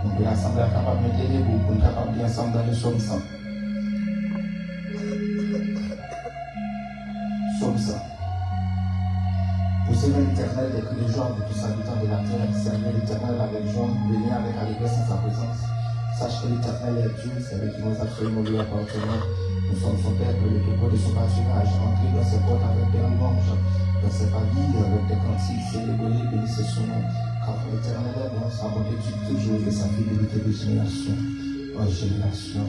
Donc l'Assemblée est capable de mettre les bouts pour nous capable bien ensemble dans le psaume 100. Psaume 100. Pour servir l'Éternel des cris de joie de tous habitants de la terre, servir l'Éternel avec joie, venir avec allégresse en sa présence. Sache que l'Éternel est Dieu, c'est lui qui nous a créé, nous lui appartenons. Nous sommes son peuple, le troupeau de son pâturage. Entrez dans ses portes avec des louanges, dans ses pavillons avec des cantiques, célébrez, bénissez son nom. Car l'Éternel est bon, sa bonté dure toujours et sa fidélité de génération en génération.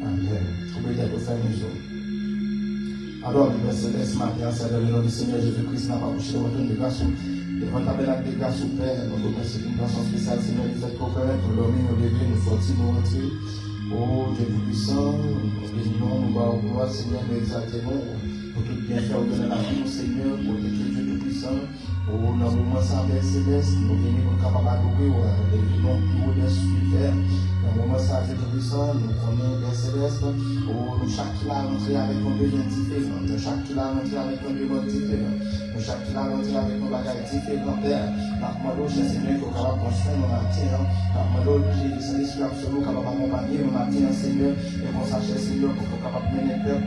Amen. Trouvez des profanations. Alors, le céleste matin, c'est le nom du Seigneur Jésus-Christ, n'a pas couché de votre de grâce. Devant ta belle de grâce au Père, nous vous remercions d'une grâce spéciale, Seigneur, nous êtes conférés, nous dormir, nous lever, nous sortir, nous rentrer. Oh Dieu puissant, nous bénissons, nous bavons gloire, Seigneur, nous exaltons, pour tout bien faire de la vie, Seigneur, pour que Dieu Tout-Puissant. Oh, dans le moment sans Père Céleste, nous venons pour capable d'adorer, les vivants plus haut des super. Dans le moment sans Dieu Tout-Puissant, nous prenons Père Céleste. Oh, nous chaque qui l'a rentré avec nos besoins différents, nous chaque qui l'a rentré avec nos besoins différents, nous chaque qui l'a rentré avec nos bagages différents, Père. Nous demandons, cher Seigneur, qu'on capable de construire nos matin. Nous demandons, Jésus-Christ, absolu, capable d'accompagner nos matin, Seigneur, et qu'on sache, Seigneur, qu'on soit capable de mener le Père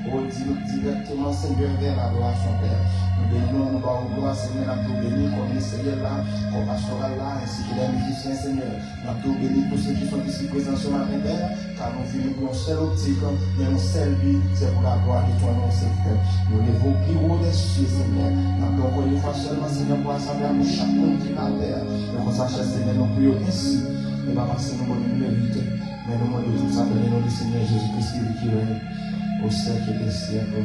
pour directement, Seigneur, vers l'adoration, Père. Nous bénissons, nous bavons gloire, Seigneur, nous bénissons comme ministériel là, comme pastoral là, ainsi que les musiciens, Seigneur. Nous bénissons tous ceux qui sont ici présents ce matin, Père, car nous vivons pour une seule optique, mais une seule vie, c'est pour la gloire de ton nom, Seigneur. Nous levons plus haut des cieux, Seigneur. Nous encore une fois seulement, Seigneur, pour assembler à nous chaque monde qui va faire. Et qu'on sache, Seigneur, nous prions ainsi. Et va passer nous bonnes mérites. Mais nous demandons tout ça dans le nom du Seigneur Jésus-Christ qui règne au siècle des siècles.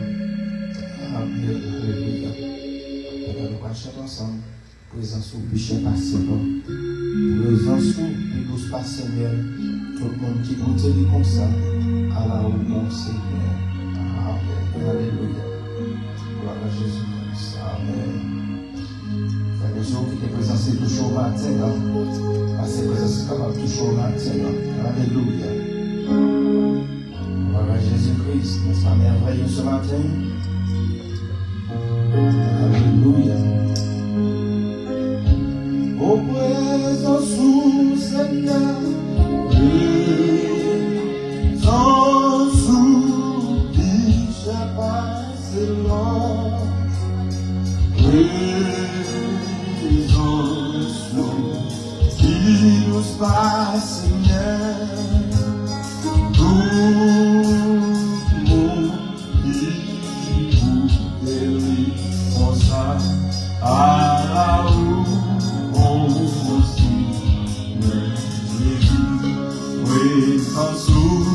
Alléluia. Et nous allons chanter ensemble. Présence au bûcher par Seigneur. Présence au bûcher par Seigneur. Tout le monde qui continue comme ça. À la haut, mon Seigneur. Amen. Alléluia. Gloire à Jésus-Christ. Amen. Frère et sœurs qui est présent, c'est toujours au matin. Parce que présent, c'est capable toujours au matin. Alléluia. Gloire à Jésus-Christ. N'est-ce pas merveilleux ce matin? Alléluia. Au présence sous Seigneur, sans souci, je passe l'or. Présence sous qui nous passe Seigneur, tout mon qui vous délivre comme ça à la roue. Présence au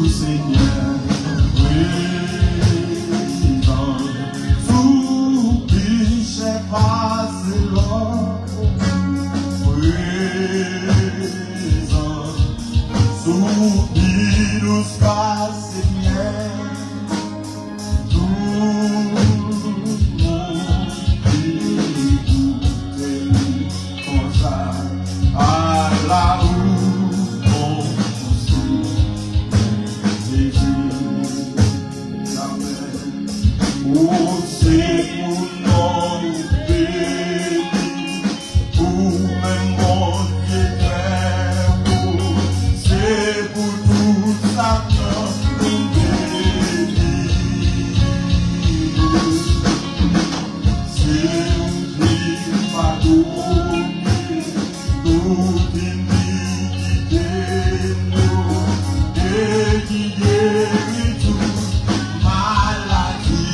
Seigneur, présence sous péché passe l'or, présence sous qui nous passe Seigneur, tout le monde qui écoute comme ça à la roue. Oh, c'est mon nom béni, pour même mon Dieu très c'est pour tout ça que nous bénis. C'est un cri pardonné, toute iniquité nous, et qui guérit toute maladie.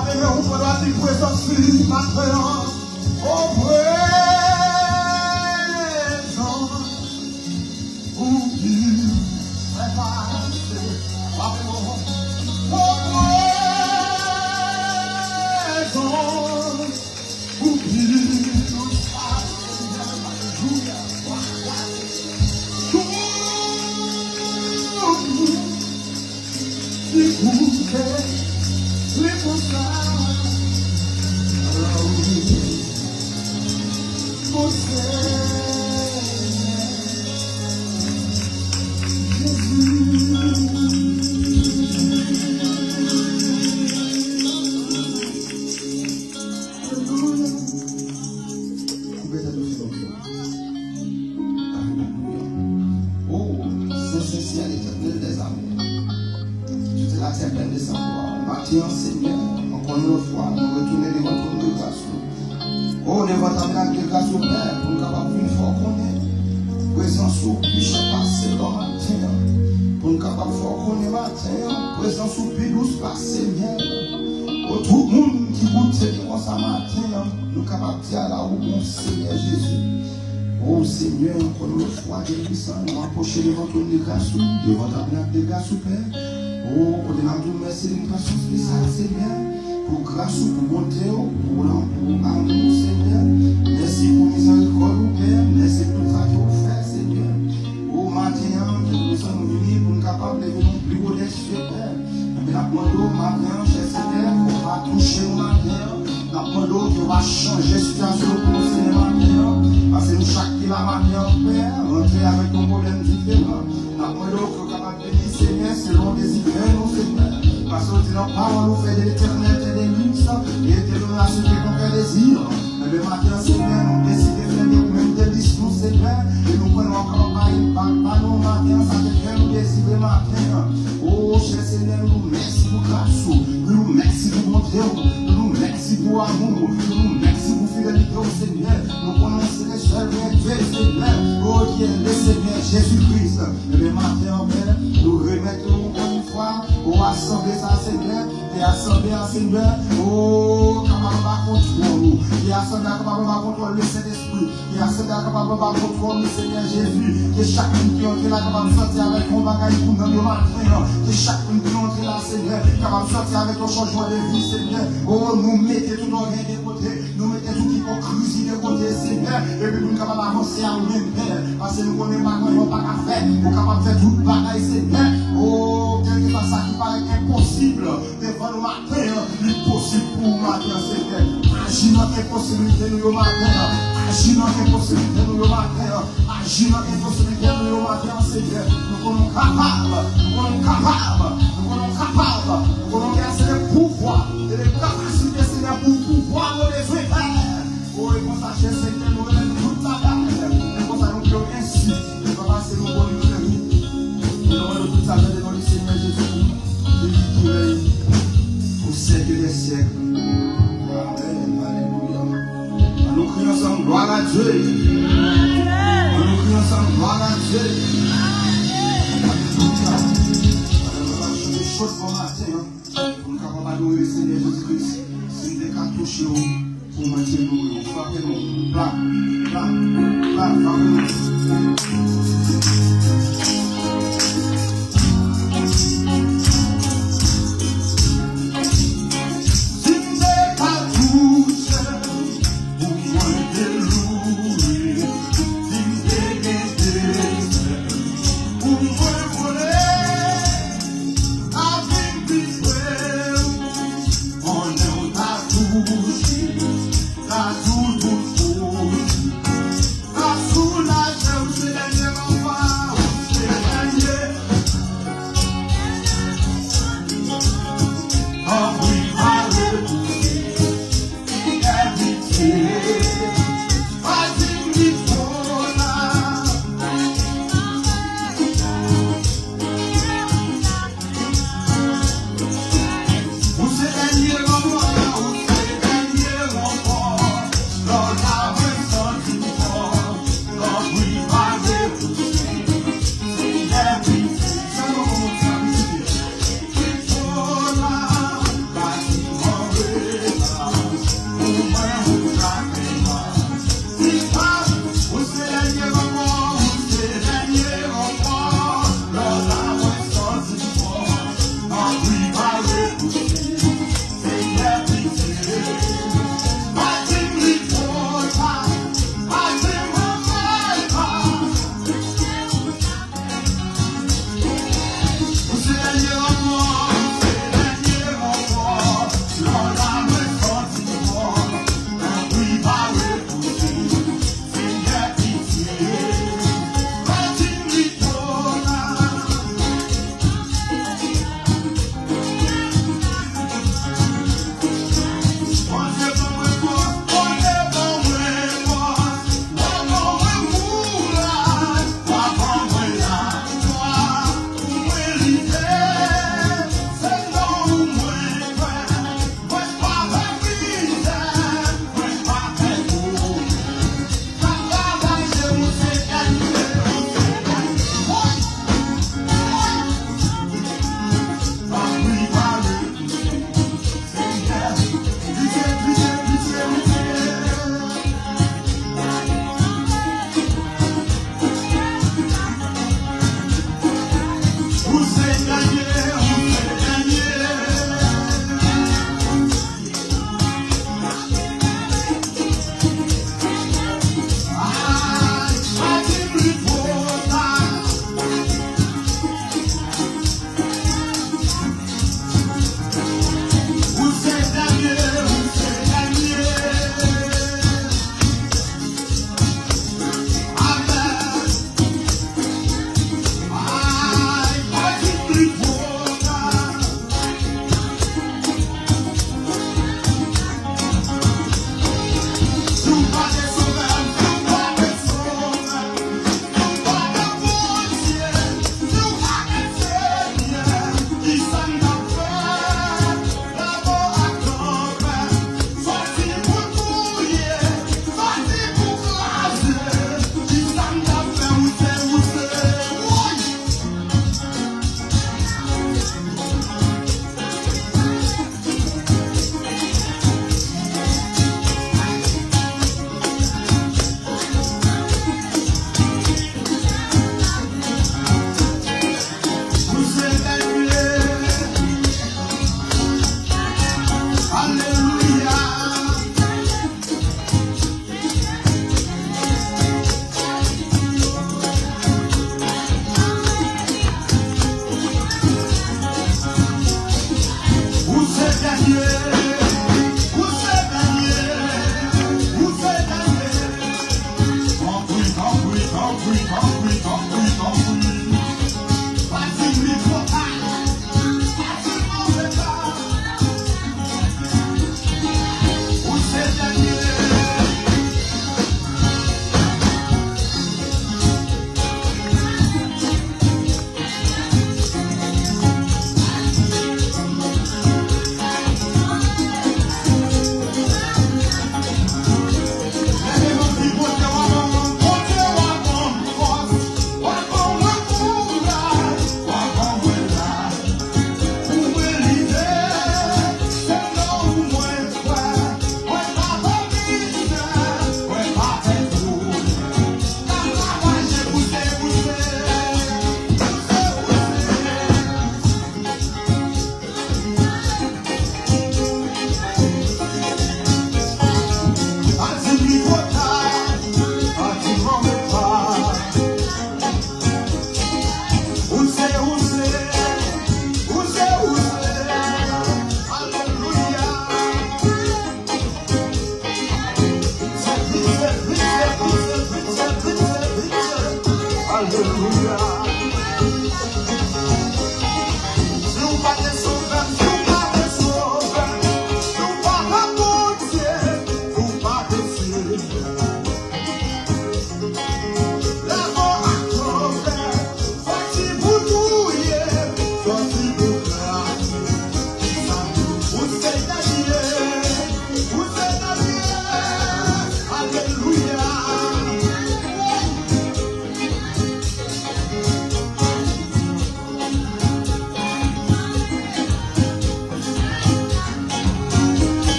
Avec nous, on doit dire présence maintenant. Oh, présence. Oublie. Prépare-toi. Avec nous. Oh, présence. Oublie. Seigneur, encore une fois, nous retourner devant ton grâce. Oh, devant ta grâce de grâce au Père, pour nous capables une fois qu'on est présence au plus passer le matin, pour nous capables de qu'on est matin, présence au plus douce passer bien. Oh, tout le monde qui goûte devant sa matin, nous capables de dire là où bon Seigneur Jésus. Oh Seigneur, encore une fois, Dieu puissant, nous approcher devant ton grâce, devant ta grâce de grâce au Père. Oh, pour te rendre merci d'une façon spéciale, Seigneur, pour grâce, pour bonté, pour amour, Seigneur. Merci pour miséricorde, Père. Merci pour tout ça que vous faites, Seigneur. Oh, maintenant, nous sommes unis pour nous capables de venir plus haut des cieux, Père. Mais la demande, maintenant, cher Seigneur, qu'on va toucher nous maintenant. La demande, qu'on va changer la situation pour nous, Seigneur, maintenant. Parce que nous, chaque qui la maintenant, Père, rentrer avec nos problèmes différents. La demande, qu'on va capable de dire, Seigneur, selon des idées, nous, Seigneur. Parce que tu n'as pas nous fait de l'éternel et des luttes, et de nous assurer qu'on fait désir. Mais le matin, Seigneur, nous décidons de faire des mêmes de discours, Seigneur, et nous prenons encore pas une balle, nous, matin, ça te fait nous décider matin. Oh, cher Seigneur, nous merci pour grâce, nous merci pour bonté, nous merci pour amour, nous merci pour fidélité au Seigneur. Nous prononçons les seuls Dieu, Seigneur, oh Dieu, le Seigneur Jésus-Christ. Et le matin, Père, nous remettons encore une fois au assemblée ça, Seigneur, et assemblée en Seigneur, oh, capable de contrôler nous, et assemblée capable de contrôler le Saint-Esprit, et assemblée capable de contrôler le Seigneur Jésus, que chacun qui entre là capable de sortir avec un bagage pour nous le matin, que chacun qui entre là, Seigneur, capable de sortir avec un changement de vie, Seigneur, oh, nous mettez tout dans rien de côté, nous mettez tout hypocrisie de côté, Seigneur, et puis nous capable d'avancer à nous-mêmes, Père, parce que nous connaissons pas comment on va pas faire, nous capable de faire tout le bagage, Seigneur, oh, quel que soit ça qui paraît impossible devant nous matin, l'impossible pour nous matin, Seigneur. Agis dans l'impossibilité nous le matin, agis dans l'impossibilité nous le matin, agis dans l'impossibilité nous le matin, Seigneur. Nous sommes capables, nous sommes capables, nous sommes capables, nous sommes capables de pouvoir, de les capacités, Seigneur, pour pouvoir nous les faire. Oh, et pour ça, Seigneur, nous remettons toute la garde, et pour ça, nous prions ainsi, et pour passer nos bonnes nouvelles. Nous remettons toute la garde de notre Seigneur Jésus. Qui règne au siècle des siècles. Amen. Alléluia. Nous crions ensemble gloire à Dieu. Nous crions ensemble gloire à Dieu. Alléluia. Nous allons chanter chaud pour matin. Pour nous capables d'adorer le Seigneur Jésus-Christ. Si nous devons toucher pour maintenir nous, frappez-nous. Blanc, blanc, blanc, frappez-nous.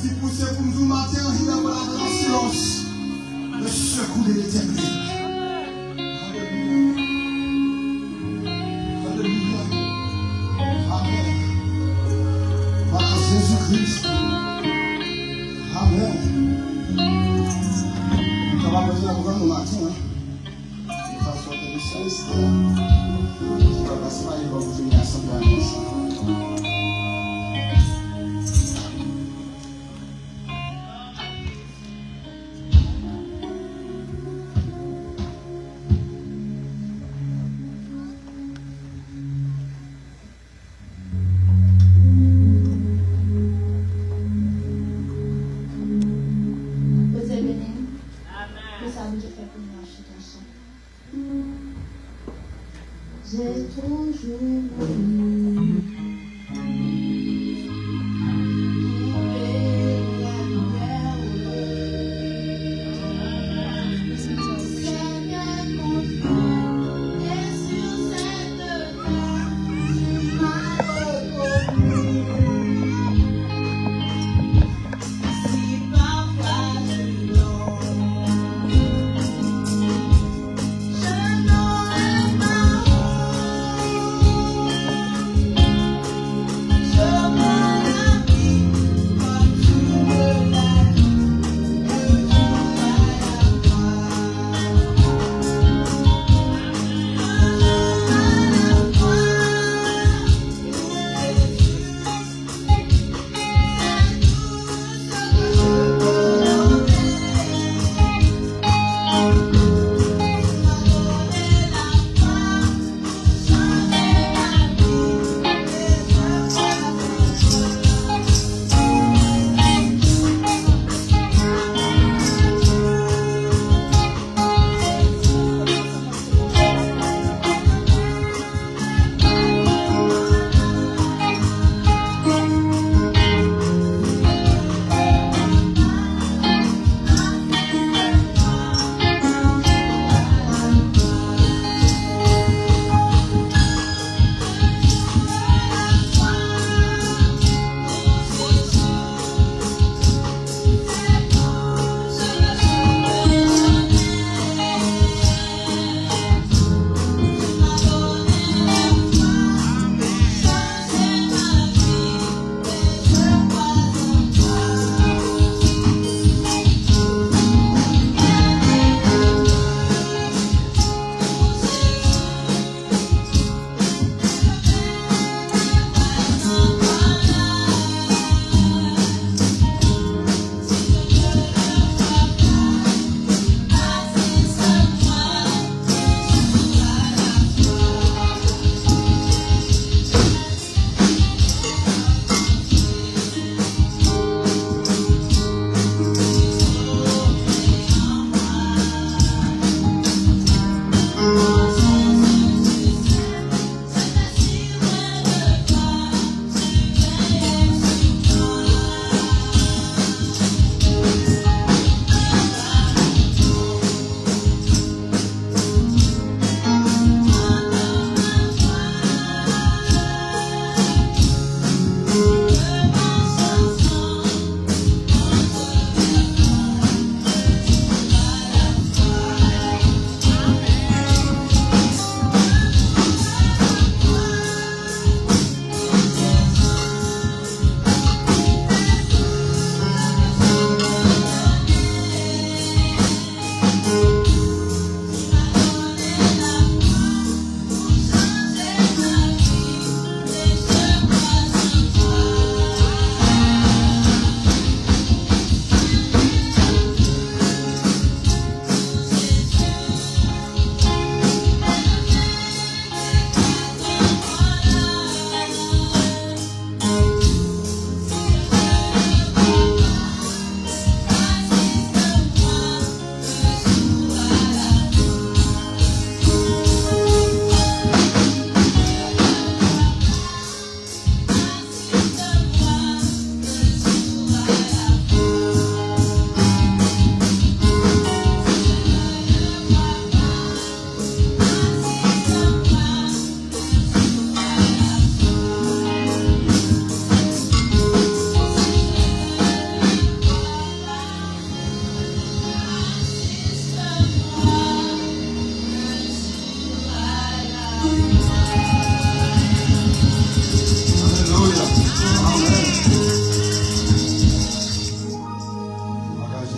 Si poussez pour nous matin, il va voir en silence le secours de l'éternel. Alléluia. Alléluia. Amen. Par Jésus-Christ. Amen. Ça va besoin de vous matin. Il va sortir du Saint-Esprit. Il va passer par il va vous venir assembler à nous. J'ai toujours voulu trouver la lumière. Seigneur mon frère, et sur cette terre, m'a reconnu. Si parfois je dors, je n'aurai pas honte.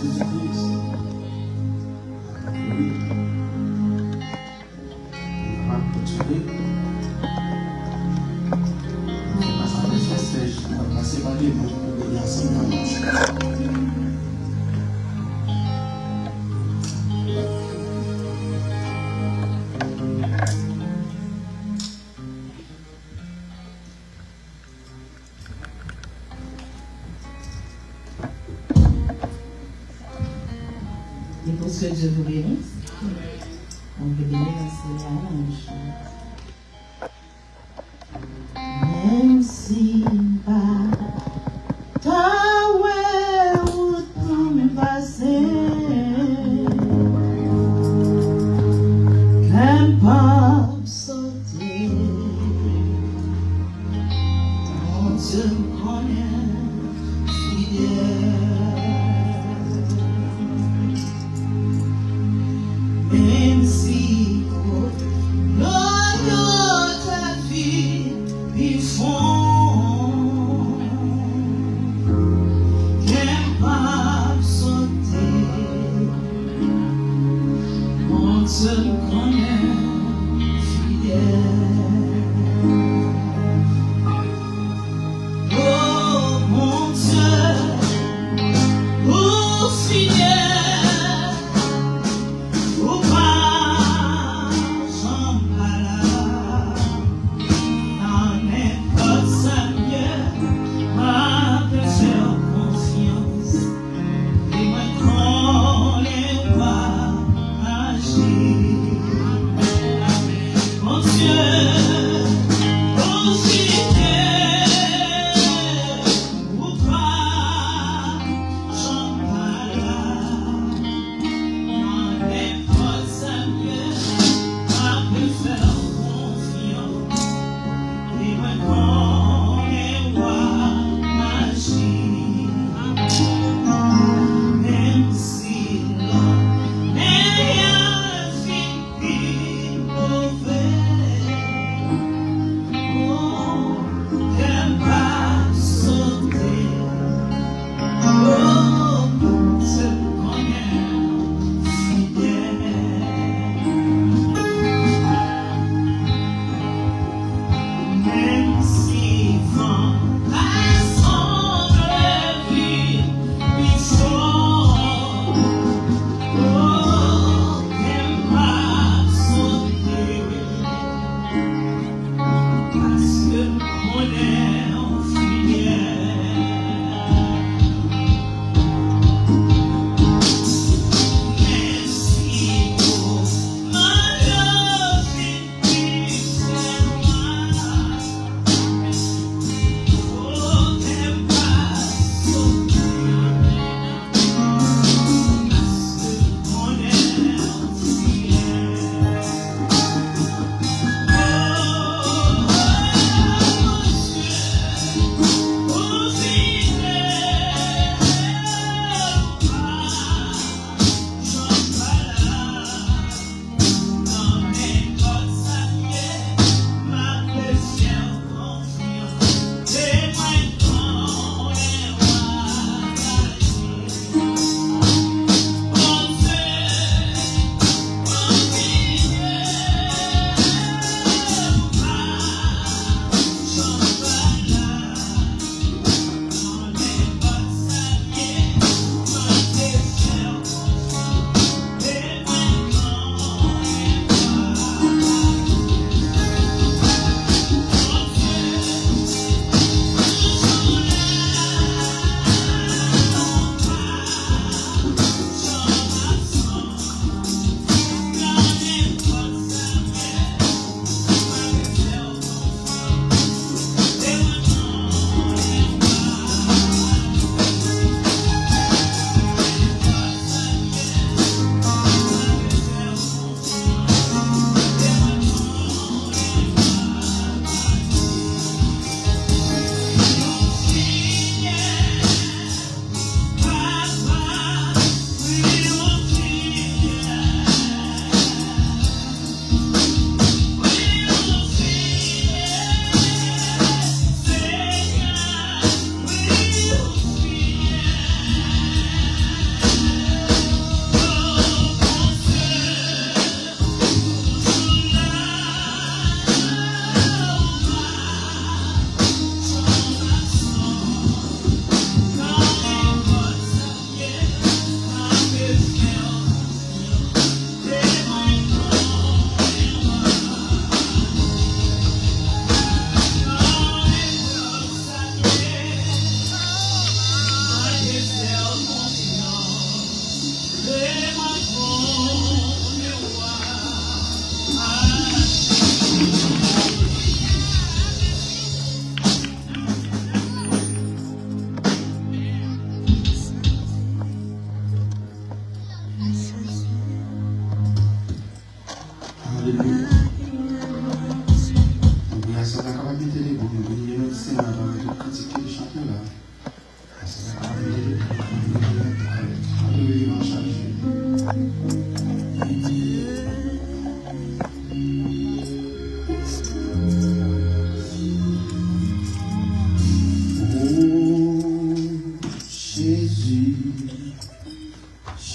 Jésus-Christ. Oui. On va continuer. On va passer à la stage. On va passer par les mots pour venir ensemble dans la chose. Et pour ce que Dieu vous bénisse, on peut donner un signal à une chose. Même si pas ta ouais ou tout passé, qu'importe sauter, on te connaît fidèle. Même si l'on ta vie, ils font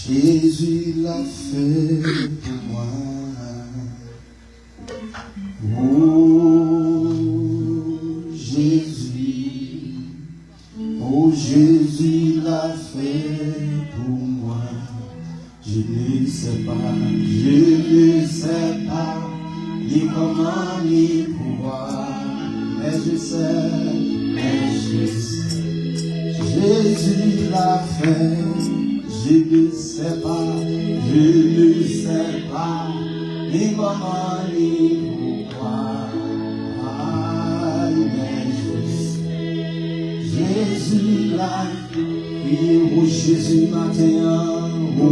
Jésus l'a fait pour moi. Oh Jésus l'a fait pour moi. Je ne sais pas ni comment ni pouvoir, mais je sais. Jésus l'a fait. Je ne sais pas ni comment ni pourquoi, mais je sais. Jésus l'a fait. Oh Jésus matin, oh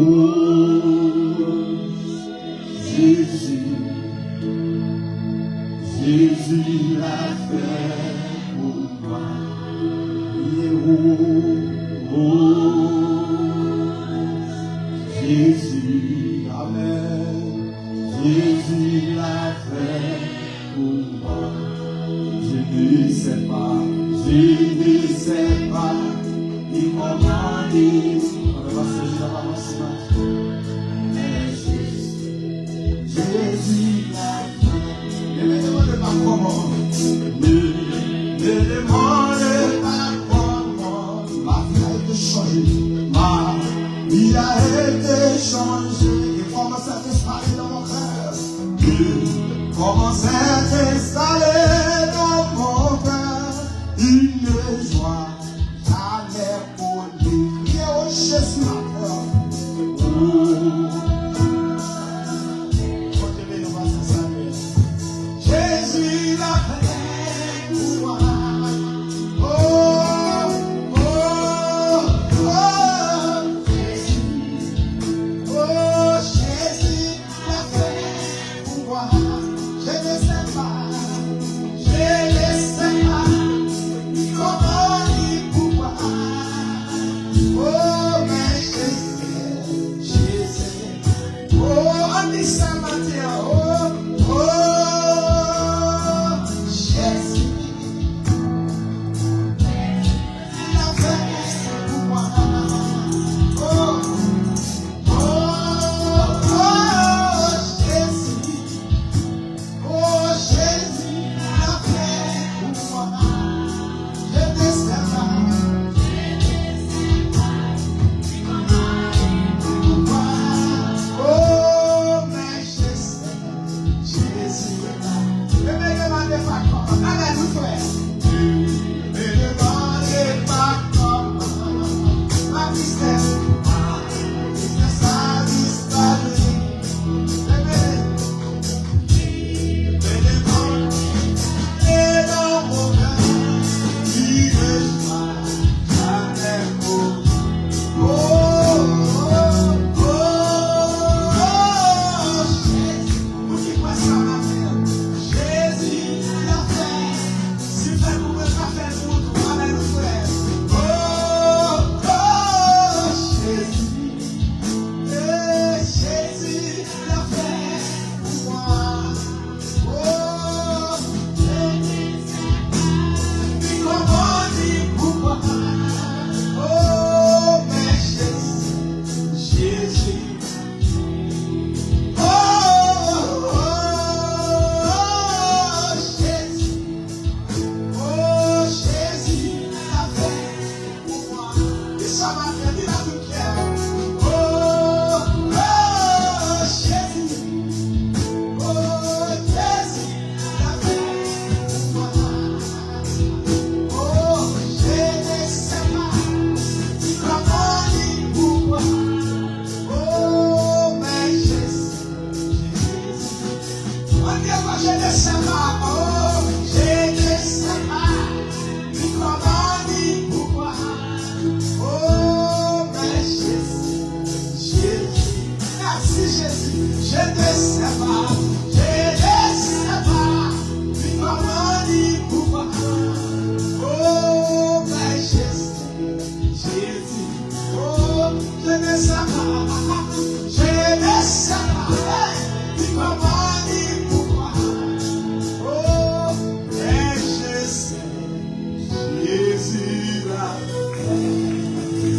Jésus l'a fait pour moi. Jésus, amen. Jésus l'a fait pour moi. Je ne sais pas ni comment ni. On va se dire avant ce matin. Jésus l'a fait. Ne me demandez pas comment. Ne demandez pas comment. Ma vie a été changée. Ma vie a été changée. Et commence à s'installer dans mon cœur. Commence à s'installer dans mon cœur. Une joie jamais connue. Criez au Jésus maintenant. Jésus l'a fait pour moi. Jésus l'a fait pour moi. Je ne sais pas comment ni pourquoi. Oh, mais je sais. Oh, on dit ça matin. Jésus l'a fait pour moi. Jésus l'a fait pour moi. Je ne sais pas pourquoi. Oh, mais je sais. Jésus l'a. Ne me demandez pas comment. Allez, nous frères. Ne me demandez pas comment. Ma tristesse a disparu.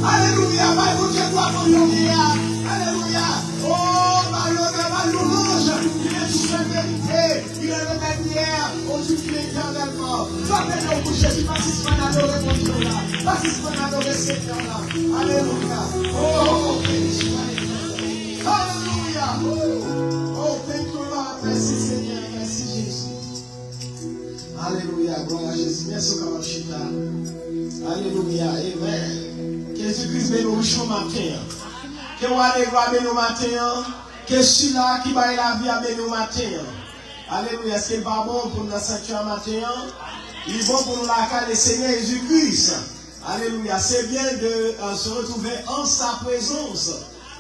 Alléluia, glorifie éternellement. Flattez-nous pour Jésus, participez à adorer mon Dieu là. Participez à adorer Seigneur là. Alléluia. Oh, béni soit l'éternel. Alléluia. Oh, thank you Lord. Merci Seigneur, merci Jésus. Alléluia, gloire à Jésus. Merci au Kamachita. Alléluia, amen. Que Jésus-Christ bénisse nous richement matin. Que vous allez voir bénir matin. Que celui-là qui va la vie à bénir matin. Alléluia, est-ce qu'il va bon pour nous sanctuaire matin? Il est bon pour nous la caler, Seigneur Jésus-Christ. Alléluia, c'est bien de se retrouver en sa présence,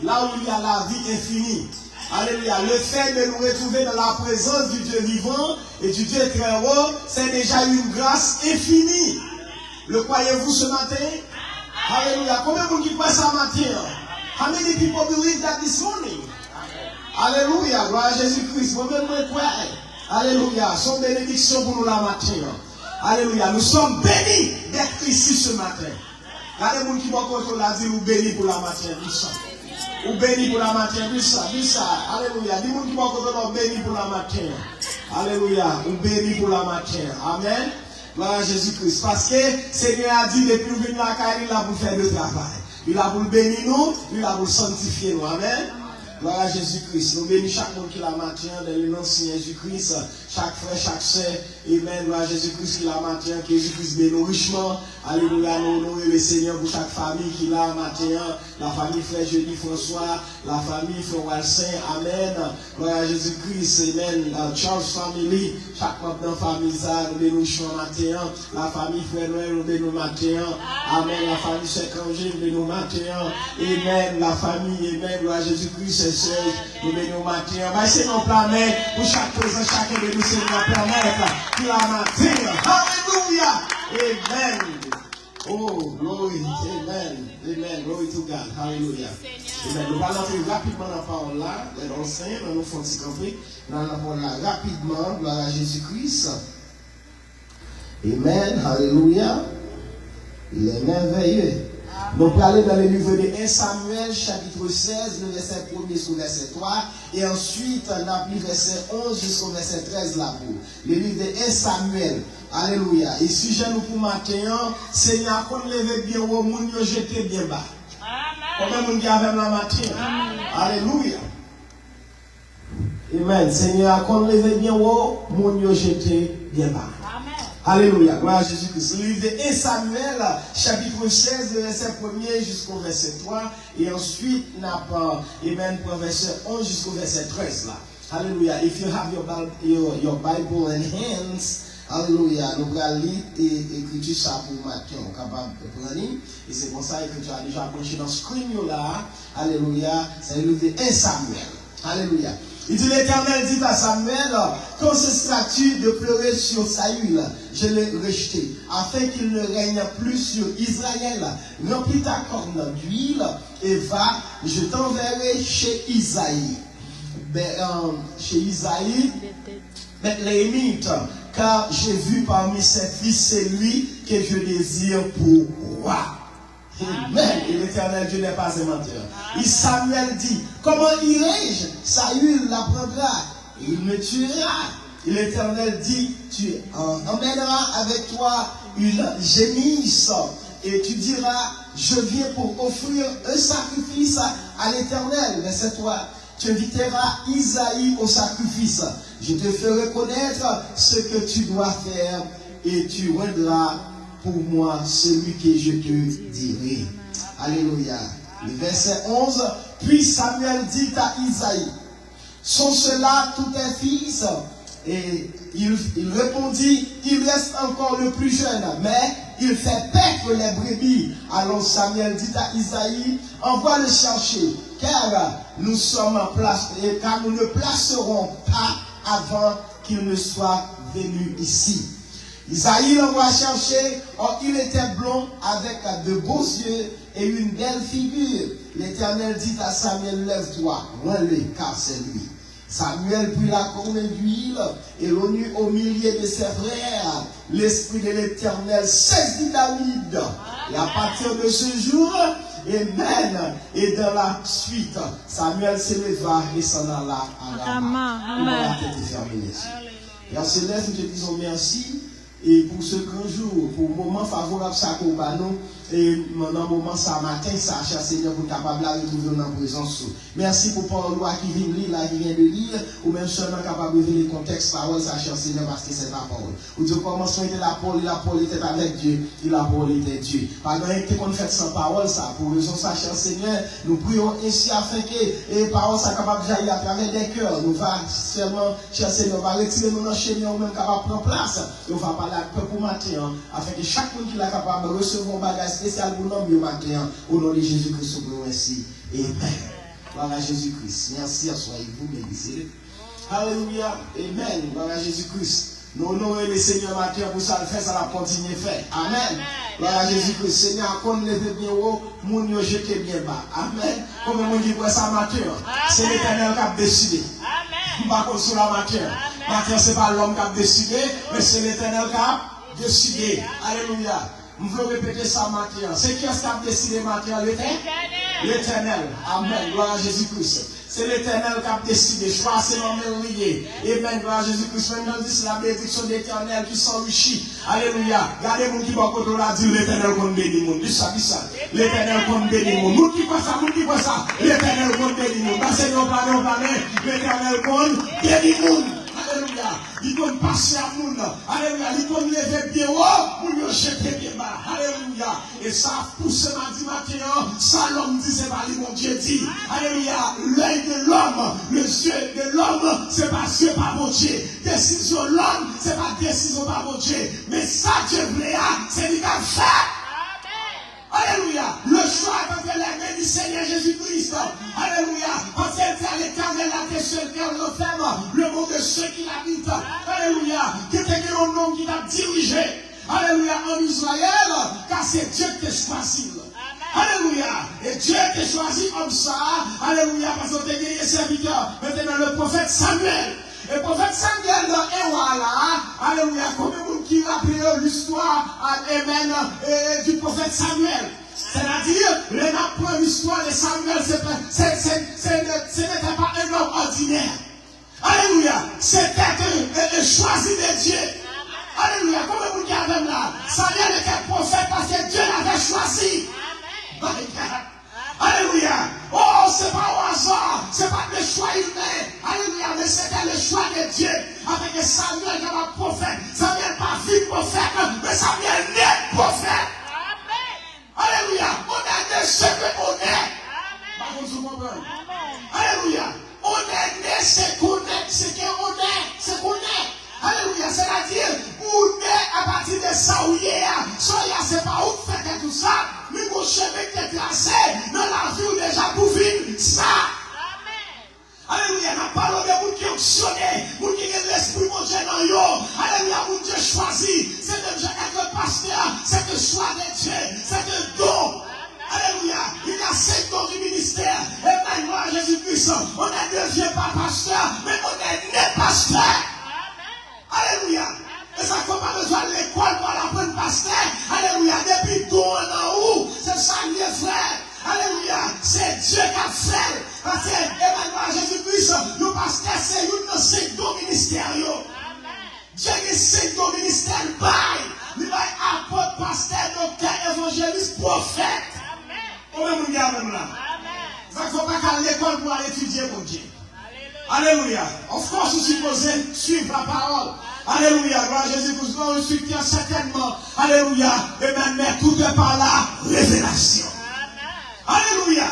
là où il y a la vie infinie. Alléluia, le fait de nous retrouver dans la présence du Dieu vivant et du Dieu très haut, c'est déjà une grâce infinie. Le croyez-vous ce matin? Alléluia, combien de gens qui croient ça matin? How many people believe that this morning? Alléluia, gloire à Jésus-Christ. Moi-même, je crois. Alléluia, son bénédiction pour nous la matin. Alléluia, nous sommes bénis d'être ici ce matin. Regardez les gens qui vont contrôler la vie, nous bénis pour la matin. Ou bénis pour la matin, dis ça. Alléluia, les gens qui vont contrôler, nous bénis pour la matin. Alléluia, ou bénis pour la matin. Amen. Gloire à Jésus-Christ. Parce que Seigneur a dit, depuis nous venir à la carrière, il a pour faire le travail. Il a pour bénir nous, il a pour sanctifier nous. Amen. Gloire à Jésus-Christ. Nous bénissons chaque monde qui la maintient dans le nom de Jésus-Christ. Chaque frère, chaque soeur. Amen. Gloire à Jésus-Christ qui la maintient. Que Jésus-Christ bénisse richement. Alléluia. Nous honorons le Seigneur pour chaque famille qui la maintient. La famille frère Jeudi François. La famille frère Walsin. Amen. Gloire à Jésus-Christ. Amen. La Charles Family. Chaque membre de la famille, ça, nous bénissons matin. La famille frère Noël, nous bénissons matin. Amen. La famille Sœur Cangé, nous bénissons matin. Amen. La famille, amen. Gloire à Jésus-Christ. Nous bénissons matin. Va essayer de permettre pour chaque présent, chacun de nous, Seigneur, permettre qu'il a matin. Alléluia. Amen. Oh, glory. Amen. Amen. Glory to God. Hallelujah. Amen. Nous allons entrer rapidement dans la parole là. Dans le Saint, dans nos fonds de camper. Dans la parole là, rapidement. Gloire à Jésus-Christ. Amen. Hallelujah. Il est merveilleux. Nous allons aller dans le livre de 1 Samuel, chapitre 16, le verset 1er jusqu'au verset 3. Et ensuite, on a pris verset 11 jusqu'au verset 13 là-bas. Le livre de 1 Samuel. Alléluia. Et si je nous pour matin, Seigneur, qu'on lève bien haut, moun yo jeté bien bas. Combien moun qui a même la matin? Alléluia. Amen. Seigneur, qu'on lève bien haut, moun yo jeté bien bas. Alléluia, gloire à Jésus-Christ. Le livre de 1 Samuel, chapitre 16, verset 1er jusqu'au verset 3. Et ensuite, n'a pas, amen, pour verset 11 jusqu'au verset 13 là. Alléluia. If you have your Bible in hands, alléluia, nous allons lire et écrire ça pour matin, capable de prendre. Et c'est pour ça que tu as déjà approché dans le screen là. Alléluia. C'est le livre de 1 Samuel. Alléluia. Il dit, l'Éternel dit à Samuel, quand ce statut de pleurer sur Saül, je l'ai rejeté, afin qu'il ne règne plus sur Israël. Remplis ta corne d'huile et va, je t'enverrai chez Isaïe. Chez Isaïe, Bethléemite, car j'ai vu parmi ses fils celui que je désire pour roi. Amen. Et l'Éternel Dieu n'est pas un menteur. Et Samuel dit, comment irai-je? Saül l'apprendra. Il me tuera. Et l'Éternel dit, tu emmèneras avec toi une génisse. Et tu diras, je viens pour offrir un sacrifice à l'Éternel. Verset 3. Tu inviteras Isaïe au sacrifice. Je te ferai connaître ce que tu dois faire et tu rendras pour moi celui que je te dirai. Alléluia. Le verset 11. Puis Samuel dit à Isaïe, sont ceux-là tous tes fils? Et il répondit, il reste encore le plus jeune, mais il fait paître les brebis. Alors Samuel dit à Isaïe, envoie le chercher, car nous sommes en place, et car nous ne placerons pas avant qu'il ne soit venu ici. Isaïe l'envoie chercher, or il était blond avec de beaux yeux et une belle figure. L'Éternel dit à Samuel, lève-toi, rends-le, car c'est lui. Samuel prit la corne d'huile et l'onu au milieu de ses frères. L'esprit de l'Éternel saisit David. Et à partir de ce jour, amen, et dans la suite, Samuel se leva et s'en alla à Rama. Amen. Père Céleste, nous te disons merci. Et pour ce grand jour, pour le moment favorable, ça qu'on va nous, et dans le moment, ça matin, ça, cher Seigneur, pour capable de retrouver dans la présence. Merci pour parole qui vient de lire, là, qui vient de lire, ou même seulement capable de révéler le contexte parole, ça, cher Seigneur, parce que c'est la parole. Ou Dieu, commençons était la parole était avec Dieu, et la parole était Dieu. Par exemple, qu'on fait sans parole, ça, pour raison ça, cher Seigneur, nous prions ainsi afin que les paroles soient capables de jaillir à travers des cœurs. Nous va seulement, cher Seigneur, va retirer nos chaînes, ou même capable de prendre place. Et on va parler pour matin, afin que chaque monde qui est capable de recevoir un bagage spécial pour nous matin, au nom de Jésus-Christ, nous merci. Amen. Gloire à Jésus-Christ. Merci, soyez-vous bénis. Alléluia. Amen. Gloire à Jésus-Christ. Nous honorons le Seigneur matin pour ça le faire, ça va continuer à faire. Amen. Gloire à Jésus-Christ. Seigneur, qu'on lève bien haut, moun yo jete bien bas. Amen. Comme on dit pour ça matin, c'est l'Éternel qui a décidé. Amen. Pas comme sur la matière. Matin, ce n'est pas l'homme qui a décidé, mais c'est l'Éternel qui a décidé. Alléluia. Je veux répéter ça matin. C'est qui est-ce qui a décidé matin? L'Éternel. Amen. Gloire à Jésus-Christ. C'est l'Éternel qui a décidé. Choisir l'homme lié. Amen. Gloire à Jésus-Christ. Maintenant, c'est la bénédiction de l'Éternel qui s'enrichit. Alléluia. Regardez mon qui va contre la dire l'Éternel qu'on bénit mon. Dis ça, dis ça. L'Éternel qu'on bénit mon. Nous qui voit ça, nous qui voit ça. L'Éternel qu'on bénit mon. Parce que nous parlons, l'Éternel qu'on bénit mon. Alléluia. Il donne passer à moun. Alléluia. Il donne lever bien haut pour nous jeter bien bas. Alléluia. Et ça pousse mardi matin. Ça l'homme dit, c'est pas lui, mon Dieu dit. Alléluia. L'œil de l'homme, le yeux de l'homme, c'est pas Dieu, pas mon Dieu. Décision de l'homme, c'est pas décision, pas mon Dieu. Mais ça, Dieu voulait, c'est lui qui a fait. Alléluia. Le choix entre les mains du Seigneur Jésus-Christ. Alléluia. Quand elle dit à l'Éternel, la question de l'enferme, le mot de ceux qui l'habitent. Alléluia. Qui était un nom qui l'a dirigé. Alléluia. En Israël, car c'est Dieu qui t'a choisi. Alléluia. Et Dieu t'a choisi comme ça. Alléluia. Parce que tu es serviteur. Maintenant, le prophète Samuel. Et le prophète Samuel dans voilà, alléluia, comme le qui rappelle l'histoire, amen, du prophète Samuel. C'est-à-dire, l'histoire de Samuel, ce n'était pas un homme ordinaire. Alléluia, c'était un choisi de Dieu. Alléluia, comme vous dites même là, Samuel était prophète parce que Dieu l'avait choisi. Alléluia. Oh, c'est pas au hasard. C'est pas le choix humain. Alléluia. Mais c'était le choix de Dieu. Avec Samuel comme un prophète. Samuel pas vu prophète, mais Samuel n'est prophète. Amen. Alléluia. On est né ce qu'on est. Alléluia. On est né ce qu'on est. Ce qu'on est. Ce qu'on est. Alléluia, c'est-à-dire, on est à partir de ça où il est. Soya, c'est pas où faire tout ça, mais mon chemin qui est tracé dans la vie où déjà pour vivre ça. Amen. Alléluia, n'a pas de monde qui est optionné, monde qui est l'esprit mon Dieu dans yo. Alléluia, mon Dieu choisi. C'est de être pasteur, c'est le choix de Dieu, c'est le don. Alléluia, il y a 5 dons du ministère. Et maintenant, Jésus-Christ, on ne devient pas pasteur, mais on est né pasteur. Alléluia. Et ça ne faut pas besoin de l'école pour apprendre pasteur. Alléluia. Depuis tout en haut, c'est ça lié frère. Alléluia. C'est Dieu qui a fait. Parce que Emmanuel Jésus-Christ, nous pasteurs, c'est une de ces dons ministériels. Dieu a 5 dons ministériels. Il va apôtre, pasteur, docteur, évangéliste, prophète. On va nous dire même là. Ça ne faut pas qu'à l'école pour aller étudier mon Dieu. Alléluia. Of course, vous supposez suivre la parole. Alléluia. Gloire à Jésus-Christ. Nous suivons certainement. Alléluia. Et même, mais tout est par la révélation. Alléluia.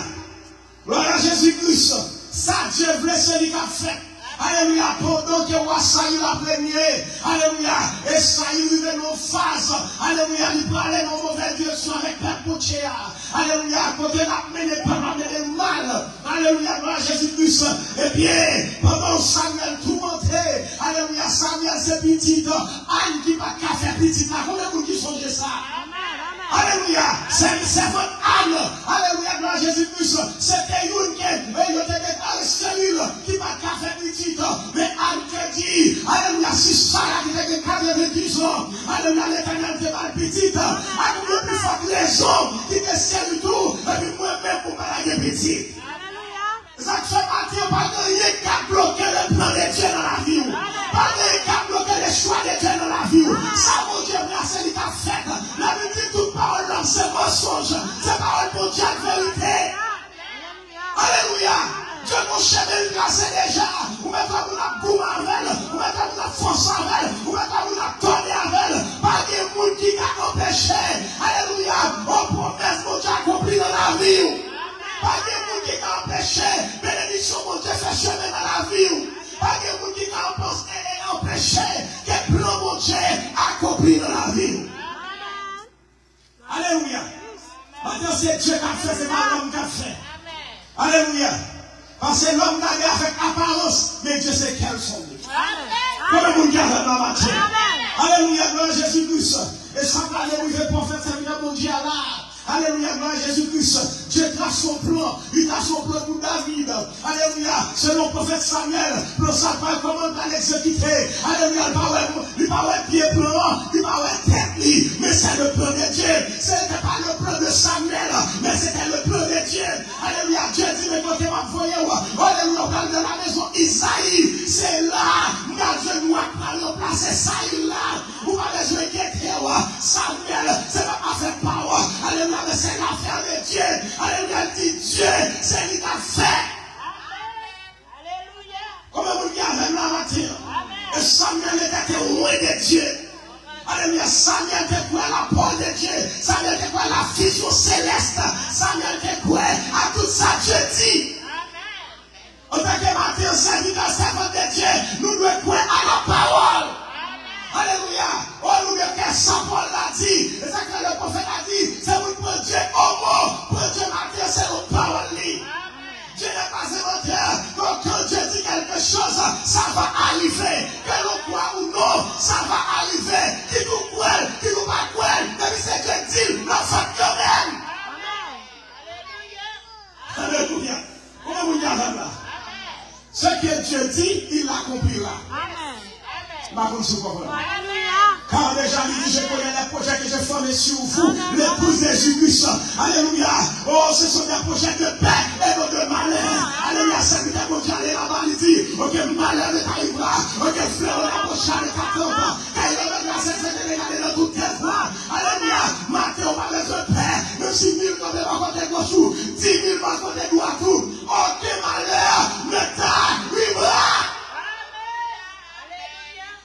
Gloire à Jésus-Christ. Ça, Dieu voulait celui qui a fait. Alléluia. Pendant que roi Saïl a plaigné. Alléluia. Et Saïl vivait nos phases. Alléluia. Il parlait dans mauvaise direction avec Père Poutchéa. Alléluia. Quand il a mené pas mené mal. Alléluia. Gloire à Jésus-Christ. Et bien, pendant Samuel tout monté. Alléluia. Samuel c'est petit. Anne qui va faire petit. Combien de qui songe ça? Alléluia. C'est votre âme. Alléluia. Gloire à Jésus-Christ. C'était une qui était dans le cellule qui va faire petit. Mais Anne te dit, alléluia, si Sarah qui était 90 ans, alléluia, l'Éternel était mal petite. Alléluia, plus fort que les hommes qui te servent tout, et puis moi-même pour me la petite. Ça fait partie, pas de rien qui a bloqué le plan de Dieu dans la vie. Pas de rien qui a bloqué choix de Dieu dans la vie. Ça, mon Dieu, merci, il t'a fait. La Bible dit toute parole d'homme, c'est mensonge. C'est parole pour Dieu de vérité. Alléluia. Dieu mon chemin glacé déjà. Ou même quand on a boum avec, ou même quand on a force avec, ou même quand on a tourné avec. Pas de monde qui a empêché. Alléluia. On promesse mon Dieu accompli dans la vie. Pas de monde qui a empêché. Bénédiction mon Dieu fait chemin dans la vie. Pas de monde qui a empêché. Que plan mon Dieu accompli dans la vie. Alléluia. Maintenant c'est Dieu qui a fait, c'est pas l'homme qui a fait. Alléluia. Parce que l'homme n'a rien avec apparence, mais Dieu sait quels sont. Comment vous gardez dans la matière? Alléluia, gloire à Jésus-Christ. Et ça va aller où le prophète serviteur mon Dieu là. Alléluia, gloire à Jésus-Christ. Dieu trace son plan. Il trace son plan pour David. Alléluia. Selon le prophète Samuel, le sapin comment va l'exécuter. Alléluia, il va avoir pied plan, il va avoir tête, mais c'est le plan de Dieu. Ce n'était pas le plan de Samuel, mais c'était le plan de Dieu. Alléluia, Dieu dit, mais quand tu m'as envoyé, alléluia, on parle de la maison Isaïe. C'est là, Dieu nous a placé Isaïe là. Vous m'avez joué guetter, Samuel, c'est pas ma fait parole. Alléluia, mais c'est l'affaire de Dieu. Alléluia, dit Dieu, c'est lui qui a fait. Alléluia. Comment vous regardez la matière? Et Samuel était loin de Dieu. Alléluia, Samuel était quoi la parole de Dieu. Samuel était quoi la vision céleste. Samuel était quoi à tout ça Dieu dit. En tant que matin, serviteur, servant de Dieu, nous devons croire à la parole. Alléluia. Oh, nous devons faire ça, Paul l'a dit. Et ça que le prophète a dit, c'est vous pour Dieu au mot. Pour Dieu matin, c'est notre parole. Dieu n'est pas inventeur. Donc quand Dieu dit quelque chose, ça va arriver. Que l'on croit ou non, ça va arriver. Qui nous croit, qui nous pas croire. Même si Dieu dit, l'on fait quand même. Alléluia. Comment vous dites là? Ce que Dieu dit, il l'accomplira. Amen. Car déjà, il dit, je connais les projets que j'ai formés sur vous, l'épouse de Jésus-Christ. Alléluia. Oh, ce sont des projets de paix et non de malheur. Alléluia. C'est que mon Dieu allait là-bas, il dit, ok, malheur ne t'arrivera. Ok, fleur de la prochaine de ta tombe. Car il va mettre la scène de regarder dans toutes tes voies. Alléluia. Matin, on va mettre de paix. Même si 1000 tombent à côté gauche, 10 000 à côté droit, aucun malheur ne t'arrivera.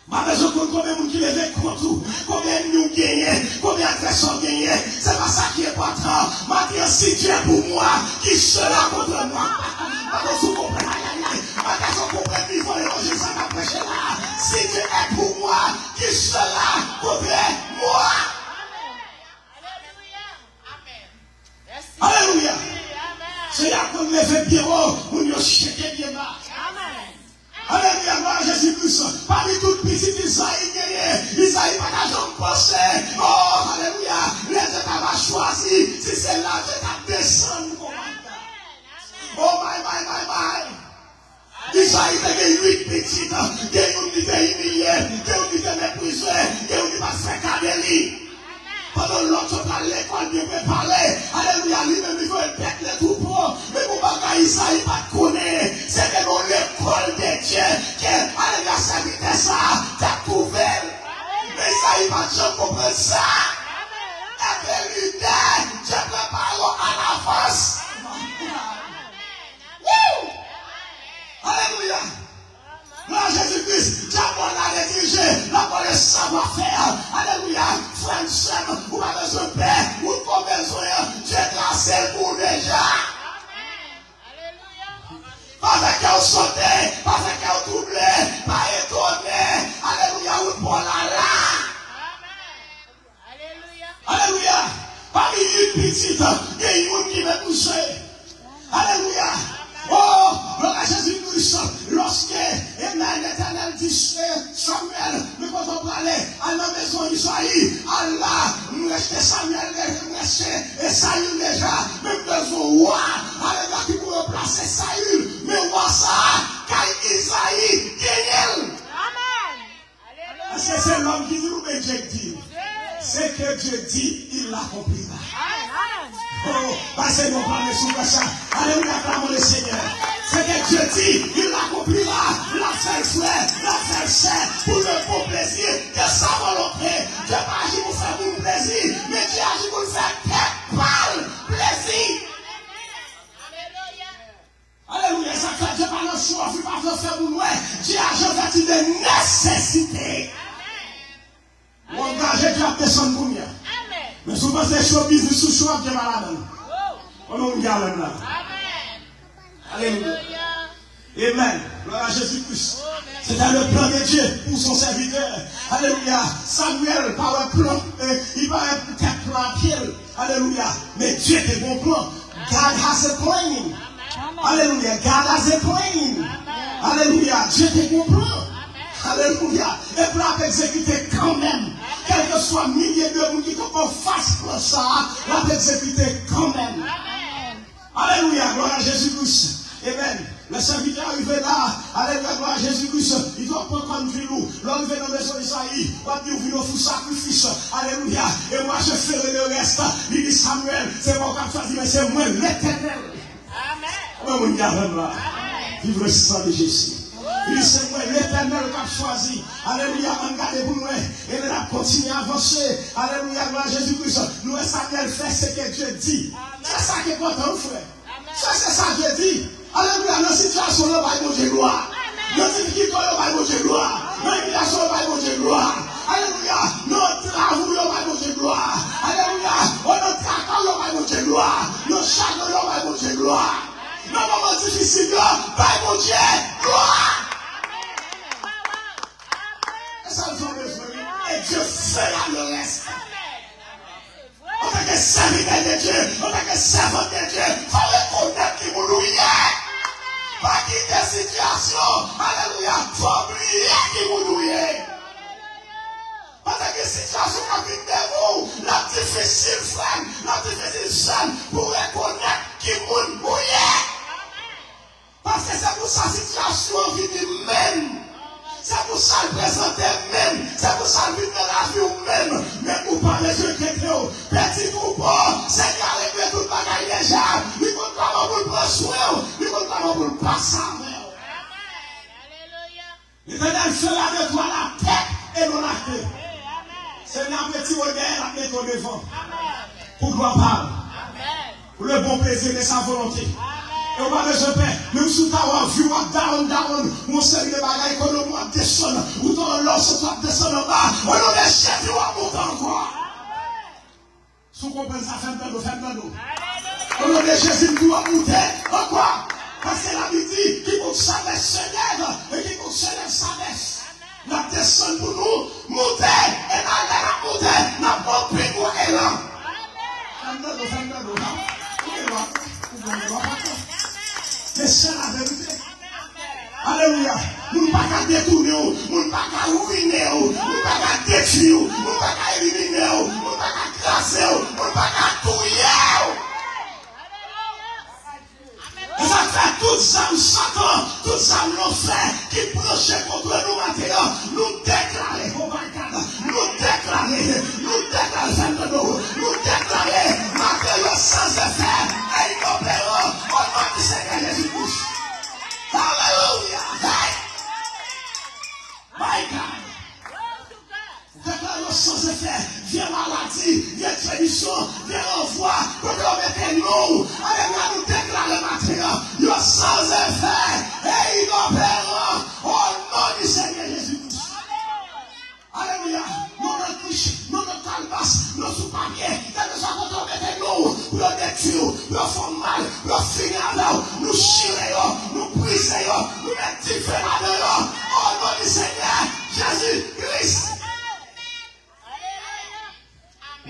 Ma maison, combien de gens qui lèvent contre, combien de nous gagnent, combien de personnes gagnent, c'est pas ça qui est important. Ma Dieu, si Dieu est pour moi, qui sera contre moi? Ma maison, comprend, ma maison, comprend, il faut éloger ça, ma prêche là. Si Dieu est pour moi, qui sera contre moi? Alléluia. C'est là qu'on lève bien haut, on y a checké bien bas. Alléluia, gloire à Jésus-Christ. Parmi toutes petites Isaïe gagné, Isaïe pas d'argent pensé. Oh, alléluia, les États va choisir. Si c'est là que tu descendu. Oh, my. Isaïe a gagné 8 petites. Il y a une qui était humiliée, il y a une qui était méprisée, il y a une qui va se faire cadeler. Pendant l'autre à l'école, bien préparé. Alléluia, lui-même, il veut perdre les troupeaux. Mais mon bagage, Isaïe pas de connaître. C'est que dans l'école de Dieu, alléluia, ça vite ça, t'as trouvé. Mais Isaïe pas de comprendre ça. Et puis, lui, Dieu prépare à l'avance. Alléluia. Là, Jésus-Christ, j'apprends à rédiger, là, pour le savoir-faire. Alléluia. Frère, soeur, vous avez besoin de paix, vous avez besoin, Dieu grâce pour déjà. Pas avec qu'elle sautait, pas avec qu'elle doublait, pas étonné. Alléluia, vous pour là. Alléluia. Parmi une petite, il y a une qui m'a poussé. Alléluia. Oh, gloire à Jésus-Christ, lorsque l'Éternel dit Samuel, mais quand on parlait à la maison d'Isaïe, Allah, nous restons Samuel, nous restons Saül déjà, même besoin roi, alléluia, qui pour remplacer Saül, mais roi ça, car Isaïe gagne. Amen. Parce que c'est l'homme qui dit, ou bien Dieu dit, c'est que Dieu dit, il l'accomplira. Oh, passez mon parler sur ça. Alléluia, acclamons le Seigneur. C'est que Dieu dit, il l'accomplira. La faire frère, la faire chair, pour le bon plaisir choix, vous pas faire pour moi. Dieu a fait des nécessités. Mon engagé Dieu a personne pour moi. Mais si vous pensez que je business sous choix, je vais malade. On nous garde là. Alléluia. Amen. Gloire à Jésus-Christ. C'était le plan de Dieu pour son serviteur. Alléluia. Samuel, par un plan, il va peut-être plan à pied. Alléluia. Mais Dieu était bon plan. God has a plan. Alléluia. God has a plan. Alléluia. Dieu était bon plan. Alléluia. Et pour l'exécuter quand même. Quel que soit milliers de gens qui sont face pour ça, l'a exécuter quand même. Alléluia. Gloire à Jésus-Christ. Amen. Le serviteur arrive là, alléluia, gloire à Jésus-Christ, il doit prendre comme du loup. L'arrivé dans la maison d'Isaïe, on va dire, vous nous sacrifice, alléluia. Et moi, je ferai le reste. Il dit Samuel, c'est moi qui choisi, mais c'est moi, l'Éternel. Amen. Moi, mon gars, là. Vivre le sang de Jésus. Il dit, c'est moi, l'Éternel qui a choisi. Alléluia, regardez pour moi. Et il a continué à avancer. Alléluia, gloire à Jésus-Christ. Nous, Samuel fait ce que Dieu dit. C'est ça qui est important, frère. C'est ça que Dieu dit. Alléluia, dans la situation, le bail de Dieu gloire. Dans la difficulté, le bail de Dieu gloire. Dans l'humiliation, le bail de Dieu gloire. Alléluia, nos travaux, le bail de Dieu gloire. Alléluia, notre travail, le bail de Dieu gloire. Nos chagrins, le bail de Dieu gloire. Dans les moments difficiles, le bail de Dieu gloire. Et ça nous a besoin. Et Dieu fera le reste. En tant que serviteur de Dieu, en tant que servant de Dieu, il faut reconnaître qu'il vous louait. Pas quitter situation. Alléluia. Il faut oublier qu'il vous louait. En tant que situation qui vient de vous, la difficile frère, la difficile scène, pour reconnaître qu'il vous louait. Parce que c'est pour sa situation vient même. C'est pour ça le présenter même. C'est pour ça le vivre dans la vie même. Mais pour parler de Dieu, petit groupe, c'est carré tout le bagage déjà. Il faut comment vous le prendre soin. Il faut comment vous le passer avec. L'Éternel fera de toi la tête et non la queue. C'est un petit regard à mettre devant. Pour gloire parle. Pour le bon plaisir de sa volonté. Et on va besoin de paix. Même si tu as vu, down, mon série de bagailles, quand on va descendre, ou dans l'os, tu vas descendre en bas, on a des chefs, tu vas monter encore. Si vous comprenez ça, faites-le. On a des Jésus qui doit monter encore. Parce que la Bible dit qu'il faut que sa baisse se lève, et qu'il faut que se lève sa baisse. La descente pour nous, monter, et la monter, n'a pas pris pour elle. Faites-le. Mais c'est la vérité. Alléluia. Nous ne pouvons pas détourner, nous ne pouvons pas ruiner, nous ne pouvons pas détruire, nous ne pouvons pas éliminer, nous ne pouvons pas classer, nous ne pouvons pas touiller. Et ça fait toutes ça, Satan, toutes ça, nos frères qui projettent contre nous maintenant, nous déclarer, oh my God, nous déclarer, matériaux sans effet, et inopérants, au nom du Seigneur Jésus-Christ. Alléluia. My God. Déclaration sans effet, viens maladie, viens tradition, viens renvoi, pour que l'on mette nous. Alléluia, nous déclarer matériaux, yo sans effet, et inopérants, au nom du Seigneur Jésus-Christ. Alléluia. Nous ne triche, nous ne calvasse, nous ne sommes pas bien. Quel que soit quand on mette nous, nous détruire, nous faisons mal, nous finir avec nous chirons, nous brisons, nous mettons différents dedans. Au nom du Seigneur Jésus-Christ.